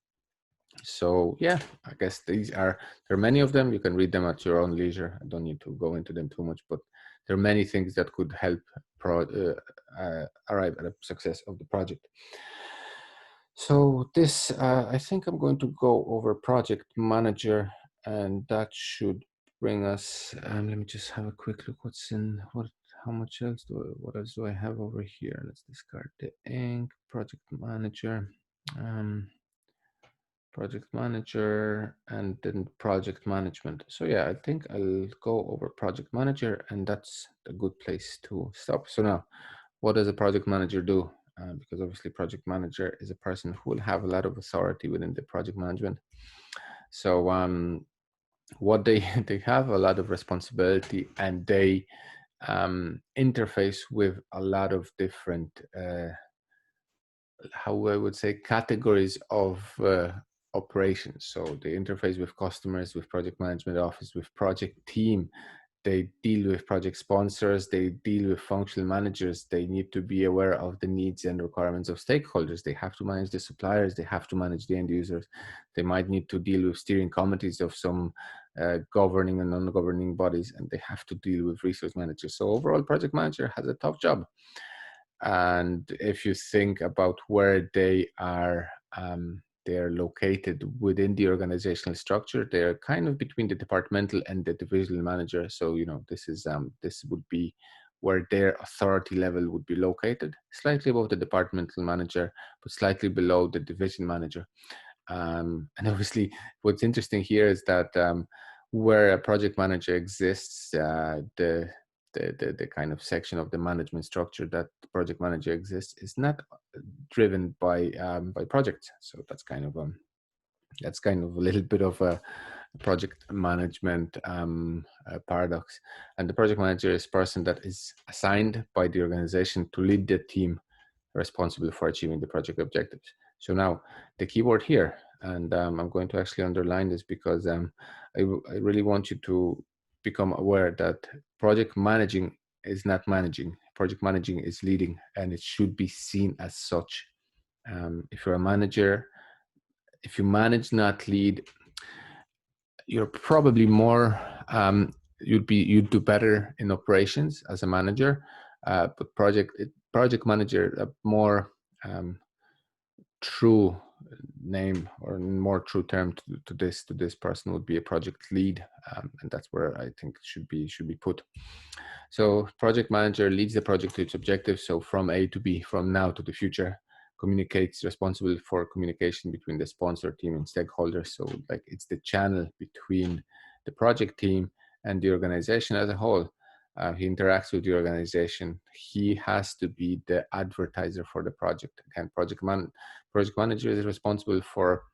So yeah, I guess there are many of them. You can read them at your own leisure. I don't need to go into them too much, but there are many things that could help arrive at a success of the project. So this, I think I'm going to go over project manager, and that should bring us. Let me just have a quick look. How much else what else do I have over here? Let's discard the ink. Project manager. Um, Project manager, and then project management. So yeah, I think I'll go over project manager, and that's a good place to stop. So now, what does a project manager do? Because obviously project manager is a person who will have a lot of authority within the project management. So what they they have a lot of responsibility, and they interface with a lot of different how I would say categories of operations. So they interface with customers, with project management office, with project team. They deal with project sponsors. They deal with functional managers. They need to be aware of the needs and requirements of stakeholders. They have to manage the suppliers. They have to manage the end users. They might need to deal with steering committees of some governing and non-governing bodies, and they have to deal with resource managers. So overall, project manager has a tough job. And if you think about where they're located within the organizational structure, they're kind of between the departmental and the divisional manager. So this would be where their authority level would be located, slightly above the departmental manager, but slightly below the division manager. And obviously, what's interesting here is that where a project manager exists, the kind of section of the management structure that the project manager exists is not driven by projects. So that's kind of a little bit of a project management paradox. And the project manager is a person that is assigned by the organization to lead the team responsible for achieving the project objectives. So now the keyword here, and I'm going to actually underline this because I really want you to become aware that project managing is not managing. Project managing is leading, and it should be seen as such. If you're a manager, if you manage, not lead, you're probably more you'd do better in operations as a manager, but project manager, a more true name or more true term to this person would be a project lead, and that's where I think should be put. So project manager leads the project to its objectives, so from A to B, from now to the future, communicates, responsible for communication between the sponsor team and stakeholders. So like it's the channel between the project team and the organization as a whole. He interacts with the organization. He has to be the advertiser for the project. Again, project manager is responsible for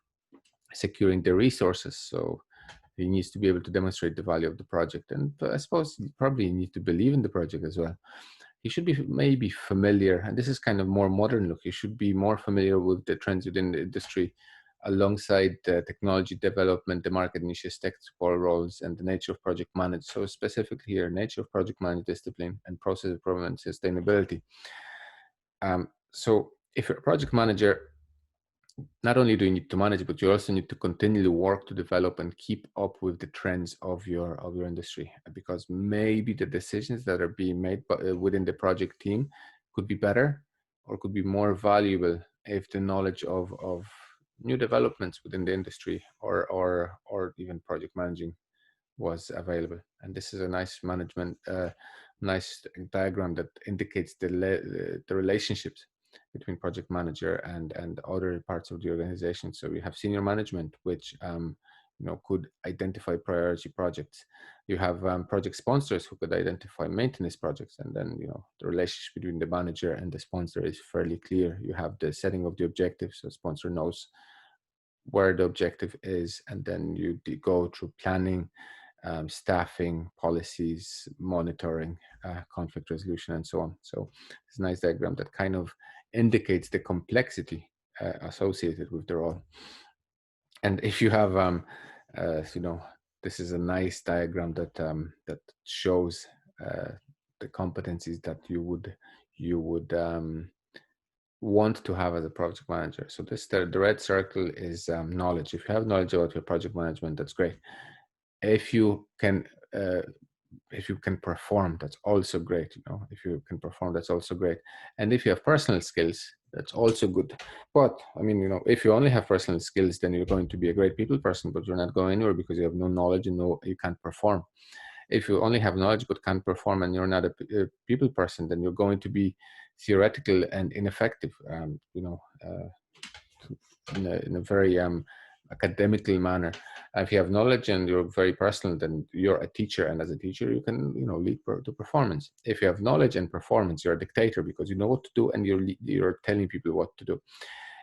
securing the resources. So he needs to be able to demonstrate the value of the project. And I suppose you probably need to believe in the project as well. He should be maybe familiar, and this is kind of more modern look. You should be more familiar with the trends within the industry alongside the technology development, the market niches, technical roles, and the nature of project management. So specifically here, nature of project management discipline and process improvement sustainability. So if you're a project manager, not only do you need to manage, but you also need to continually work to develop and keep up with the trends of your industry, because maybe the decisions that are being made within the project team could be better or could be more valuable if the knowledge of new developments within the industry or even project managing was available. And this is a nice nice diagram that indicates the relationships between project manager and other parts of the organization. So we have senior management, which could identify priority projects. You have project sponsors who could identify maintenance projects, and then the relationship between the manager and the sponsor is fairly clear. You have the setting of the objectives, so sponsor knows where the objective is, and then you go through planning, staffing, policies, monitoring, conflict resolution, and so on. So it's a nice diagram that kind of indicates the complexity associated with the role. And if you have, this is a nice diagram that shows the competencies that you would want to have as a project manager. So this the red circle is knowledge. If you have knowledge about your project management, that's great. If you can uh, if you can perform, that's also great. You know, if you can perform, that's also great. And if you have personal skills, that's also good. But I mean, you know, if you only have personal skills, then you're going to be a great people person, but you're not going anywhere because you have no knowledge and no, you can't perform. If you only have knowledge but can't perform and you're not a people person, then you're going to be theoretical and ineffective. In a very academical manner. If you have knowledge and you're very personal, then you're a teacher, and as a teacher, you can lead to performance. If you have knowledge and performance, you're a dictator because you know what to do and you're telling people what to do.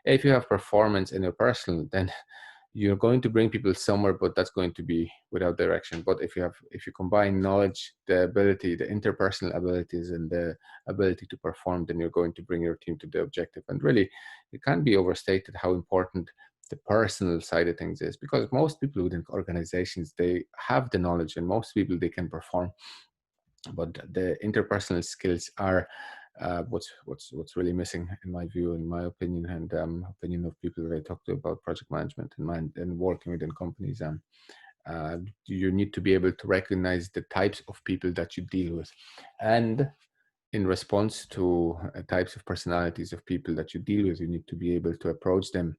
If you have performance and you're personal, then you're going to bring people somewhere, but that's going to be without direction. But if you combine knowledge, the ability, the interpersonal abilities, and the ability to perform, then you're going to bring your team to the objective. And really, it can't be overstated how important the personal side of things is, because most people within organizations, they have the knowledge, and most people, they can perform, but the interpersonal skills are what's really missing, in my view, in my opinion, and opinion of people that I talk to about project management and working within companies. You need to be able to recognize the types of people that you deal with, and in response to types of personalities of people that you deal with, you need to be able to approach them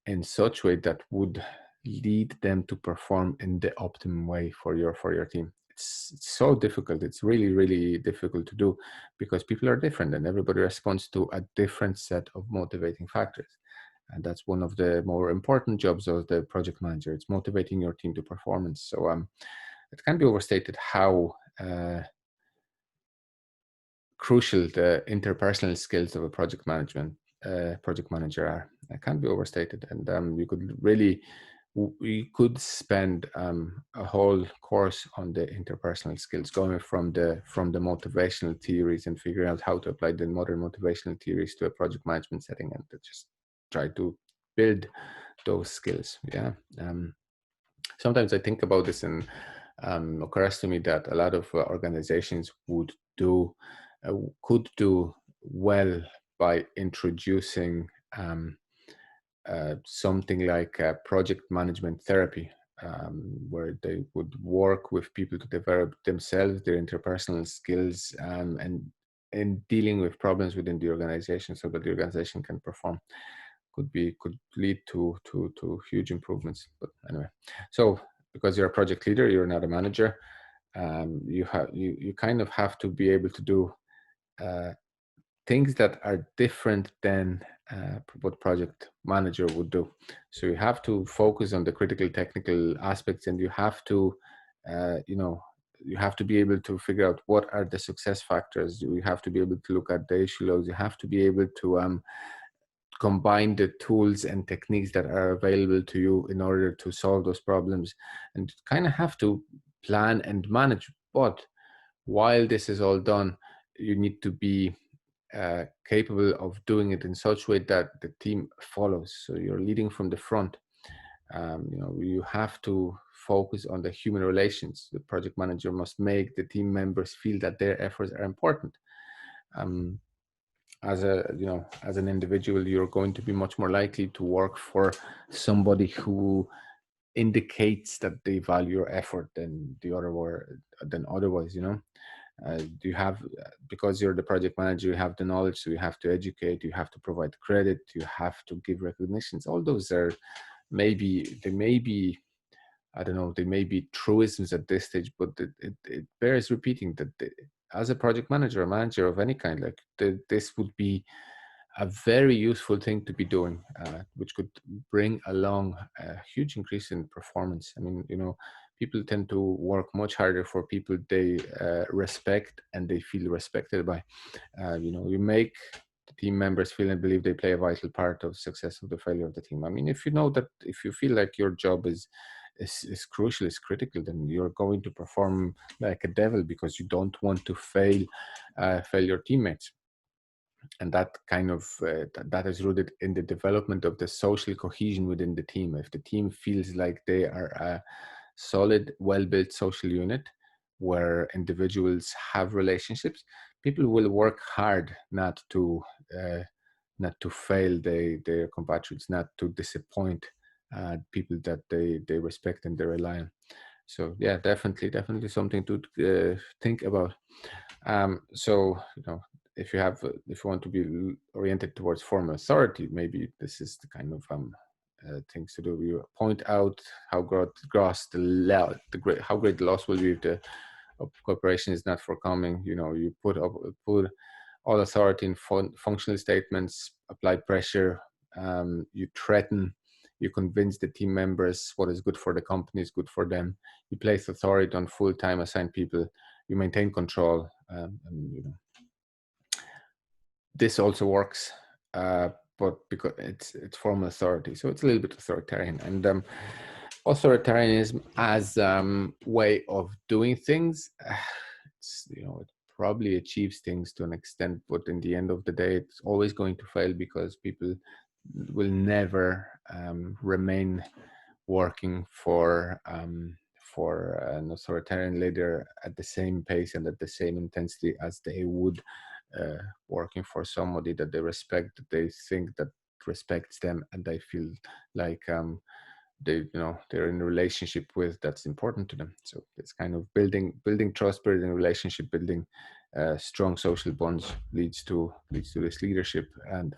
in such way that would lead them to perform in the optimum way for your team. It's so difficult. It's really, really difficult to do because people are different and everybody responds to a different set of motivating factors. And that's one of the more important jobs of the project manager. It's motivating your team to performance. So it can't be overstated how crucial the interpersonal skills of a project manager are. It can't be overstated, and we could spend a whole course on the interpersonal skills, going from the motivational theories and figuring out how to apply the modern motivational theories to a project management setting, and to just try to build those skills. Yeah. Sometimes I think about this, and occurs to me that a lot of organizations could do well by introducing something like project management therapy, where they would work with people to develop themselves, their interpersonal skills, and in dealing with problems within the organization, so that the organization can perform. Could lead to huge improvements. But anyway, so because you're a project leader, you're not a manager. You kind of have to be able to do uh, things that are different than what project manager would do. So you have to focus on the critical technical aspects, and you have to you have to be able to figure out what are the success factors. You have to be able to look at the issue loads. You have to be able to combine the tools and techniques that are available to you in order to solve those problems, and kind of have to plan and manage. But while this is all done, you need to be capable of doing it in such a way that the team follows. So you're leading from the front. You have to focus on the human relations. The project manager must make the team members feel that their efforts are important. um, as an individual, you're going to be much more likely to work for somebody who indicates that they value your effort than otherwise. You have, because you're the project manager, you have the knowledge, so you have to educate, you have to provide credit, you have to give recognitions. All those are they may be, I don't know, they may be truisms at this stage, but it bears repeating that as a project manager, a manager of any kind, like this would be a very useful thing to be doing, which could bring along a huge increase in performance. I mean, people tend to work much harder for people they respect and they feel respected by. You make the team members feel and believe they play a vital part of the success of the failure of the team. I mean, if you feel like your job is crucial, is critical, then you're going to perform like a devil because you don't want to fail your teammates. And that kind of that is rooted in the development of the social cohesion within the team. If the team feels like they are a solid, well-built social unit where individuals have relationships, people will work hard not to not to fail their compatriots, not to disappoint people that they respect and they rely on. So yeah, definitely something to think about. So if you want to be oriented towards formal authority, maybe this is the kind of things to do. You point out how gross how great the loss will be if the cooperation is not forthcoming. You put all authority in functional statements, apply pressure, you threaten, you convince the team members what is good for the company is good for them. You place authority on full-time assigned people. You maintain control, and this also works, but because it's formal authority, so it's a little bit authoritarian. And authoritarianism as way of doing things, it probably achieves things to an extent, but in the end of the day, it's always going to fail because people will never remain working for an authoritarian leader at the same pace and at the same intensity as they would working for somebody that they respect, that they think that respects them, and they feel like they're in a relationship with, that's important to them. So it's kind of building trust, building relationship, building strong social bonds leads to this leadership and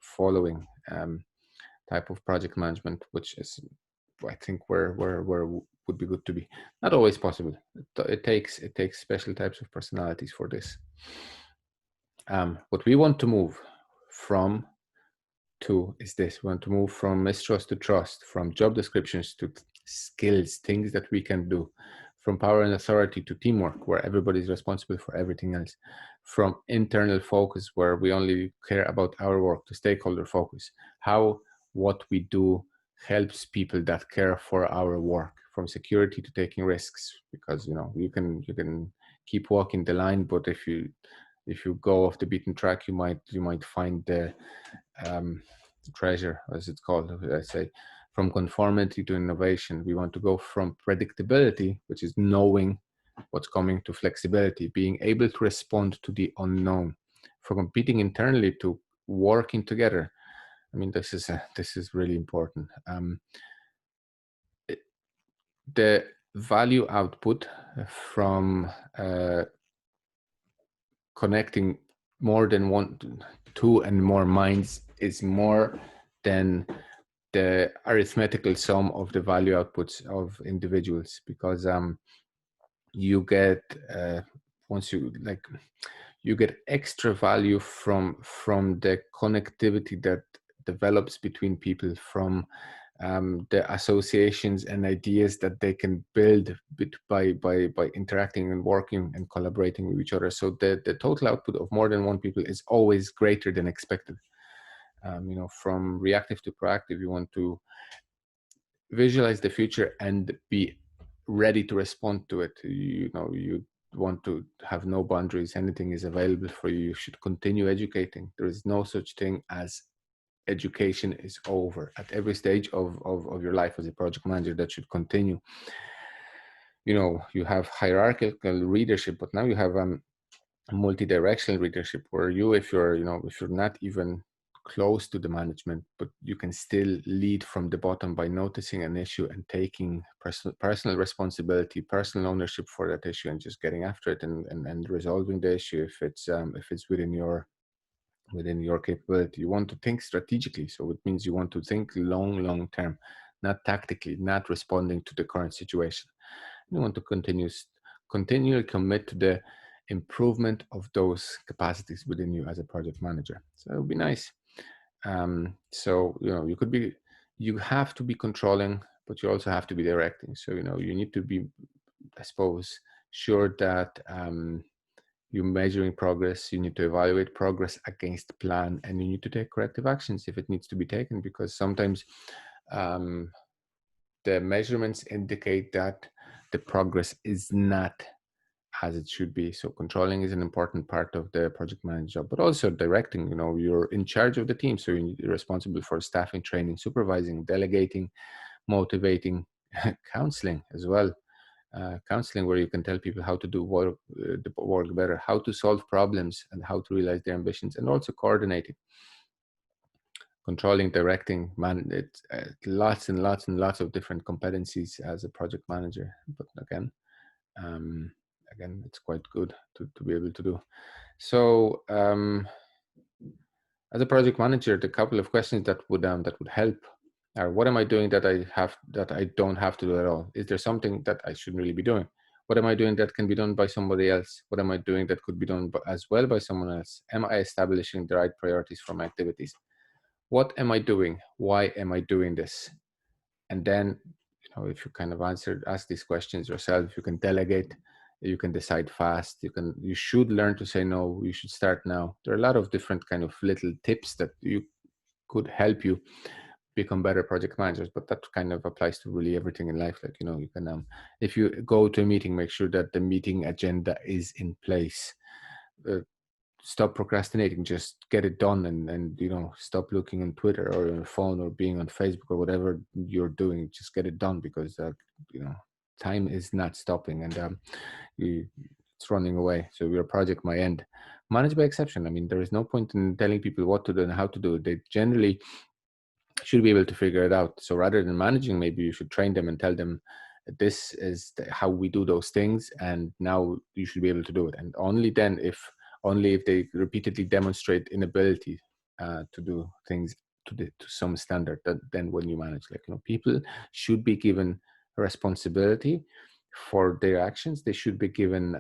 following type of project management, which is, I think, where would be good to be. Not always possible. It takes special types of personalities for this. What we want to move from to is this: we want to move from mistrust to trust, from job descriptions to skills, things that we can do, from power and authority to teamwork, where everybody's responsible for everything else, from internal focus, where we only care about our work, to stakeholder focus, how what we do helps people that care for our work, from security to taking risks, because you can keep walking the line, but if you go off the beaten track, you might find the treasure, as it's called. I say, from conformity to innovation. We want to go from predictability, which is knowing what's coming, to flexibility, being able to respond to the unknown, from competing internally to working together. I mean, this is really important. The value output from connecting more than two and more minds is more than the arithmetical sum of the value outputs of individuals, because you get once you get extra value from the connectivity that develops between people, from the associations and ideas that they can build by interacting and working and collaborating with each other. So the total output of more than one people is always greater than expected. From reactive to proactive, you want to visualize the future and be ready to respond to it. You want to have no boundaries. Anything is available for you. You should continue educating. There is no such thing as education is over. At every stage of your life as a project manager, that should continue. You have hierarchical leadership, but now you have multi-directional leadership, where if you're not even close to the management, but you can still lead from the bottom by noticing an issue and taking personal responsibility, personal ownership for that issue, and just getting after it and resolving the issue if it's within your capability. You want to think strategically, so it means you want to think long term, not tactically, not responding to the current situation. You want to continually commit to the improvement of those capacities within you as a project manager. So it would be nice. So you have to be controlling, but you also have to be directing. So you need to be, I suppose, sure that you're measuring progress. You need to evaluate progress against the plan, and you need to take corrective actions if it needs to be taken, because sometimes the measurements indicate that the progress is not as it should be. So controlling is an important part of the project manager job, but also directing. You're in charge of the team, so you're responsible for staffing, training, supervising, delegating, motivating, counseling as well. Counseling, where you can tell people how to do the work better, how to solve problems, and how to realize their ambitions, and also coordinating. controlling, directing, it's lots and lots and lots of different competencies as a project manager. But um, again, it's quite good to be able to do. So as a project manager, the couple of questions that would help are: what am I doing that I don't have to do at all? Is there something that I shouldn't really be doing? What am I doing that can be done by somebody else? What am I doing that could be done as well by someone else? Am I establishing the right priorities for my activities? What am I doing? Why am I doing this? And then, if you kind of ask these questions yourself, you can delegate, you can decide fast, you should learn to say no, you should start now. There are a lot of different kind of little tips that you could help you become better project managers, but that kind of applies to really everything in life. Like, you can, if you go to a meeting, make sure that the meeting agenda is in place. Stop procrastinating, just get it done, and stop looking on Twitter or on your phone or being on Facebook or whatever you're doing. Just get it done, because time is not stopping, and it's running away. So your project might end. Manage by exception. I mean, there is no point in telling people what to do and how to do it. They generally should be able to figure it out. So rather than managing, maybe you should train them and tell them, this is how we do those things, and now you should be able to do it. And only if they repeatedly demonstrate inability to do things to some standard, that then when you manage, people should be given responsibility for their actions. They should be given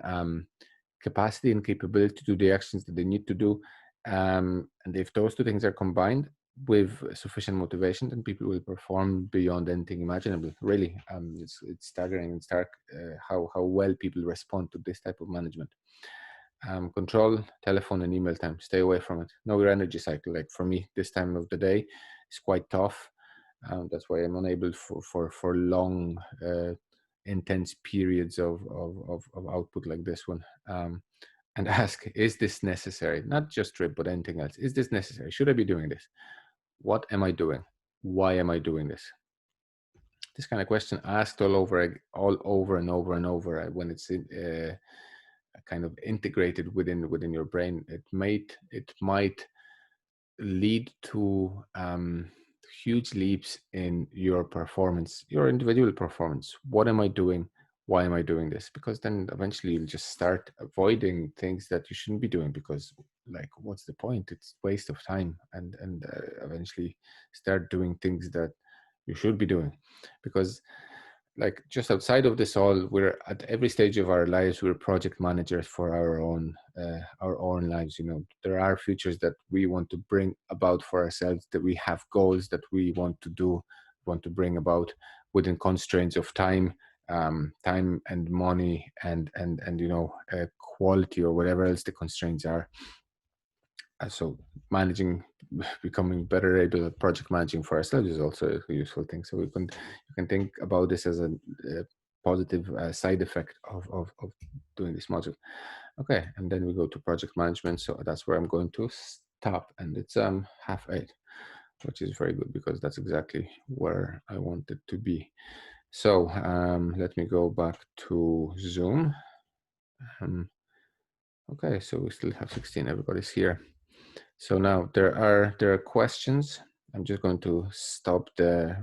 capacity and capability to do the actions that they need to do. And if those two things are combined with sufficient motivation, then people will perform beyond anything imaginable. Really, it's staggering and stark how well people respond to this type of management. Control telephone and email time. Stay away from it. Know your energy cycle. Like for me, this time of the day is quite tough. That's why I'm unable for long, intense periods of output like this one. And ask, is this necessary? Not just trip, but anything else. Is this necessary? Should I be doing this? What am I doing? Why am I doing this? This kind of question asked all over and over and over, when it's kind of integrated within your brain, it might lead to huge leaps in your performance, your individual performance. What am I doing? Why am I doing this? Because then eventually you'll just start avoiding things that you shouldn't be doing, because what's the point? It's waste of time. And eventually start doing things that you should be doing. Because just outside of this all, we're at every stage of our lives, we're project managers for our own lives. There are futures that we want to bring about for ourselves, that we have goals that we want to bring about within constraints of time and money and quality, or whatever else the constraints are. So becoming better able at project managing for ourselves is also a useful thing. So you can think about this as a positive side effect of doing this module. Okay, and then we go to project management. So that's where I'm going to stop, and it's 8:30, which is very good, because that's exactly where I wanted to be. So let me go back to Zoom. Okay, so we still have 16. Everybody's here. So now there are questions. I'm just going to stop the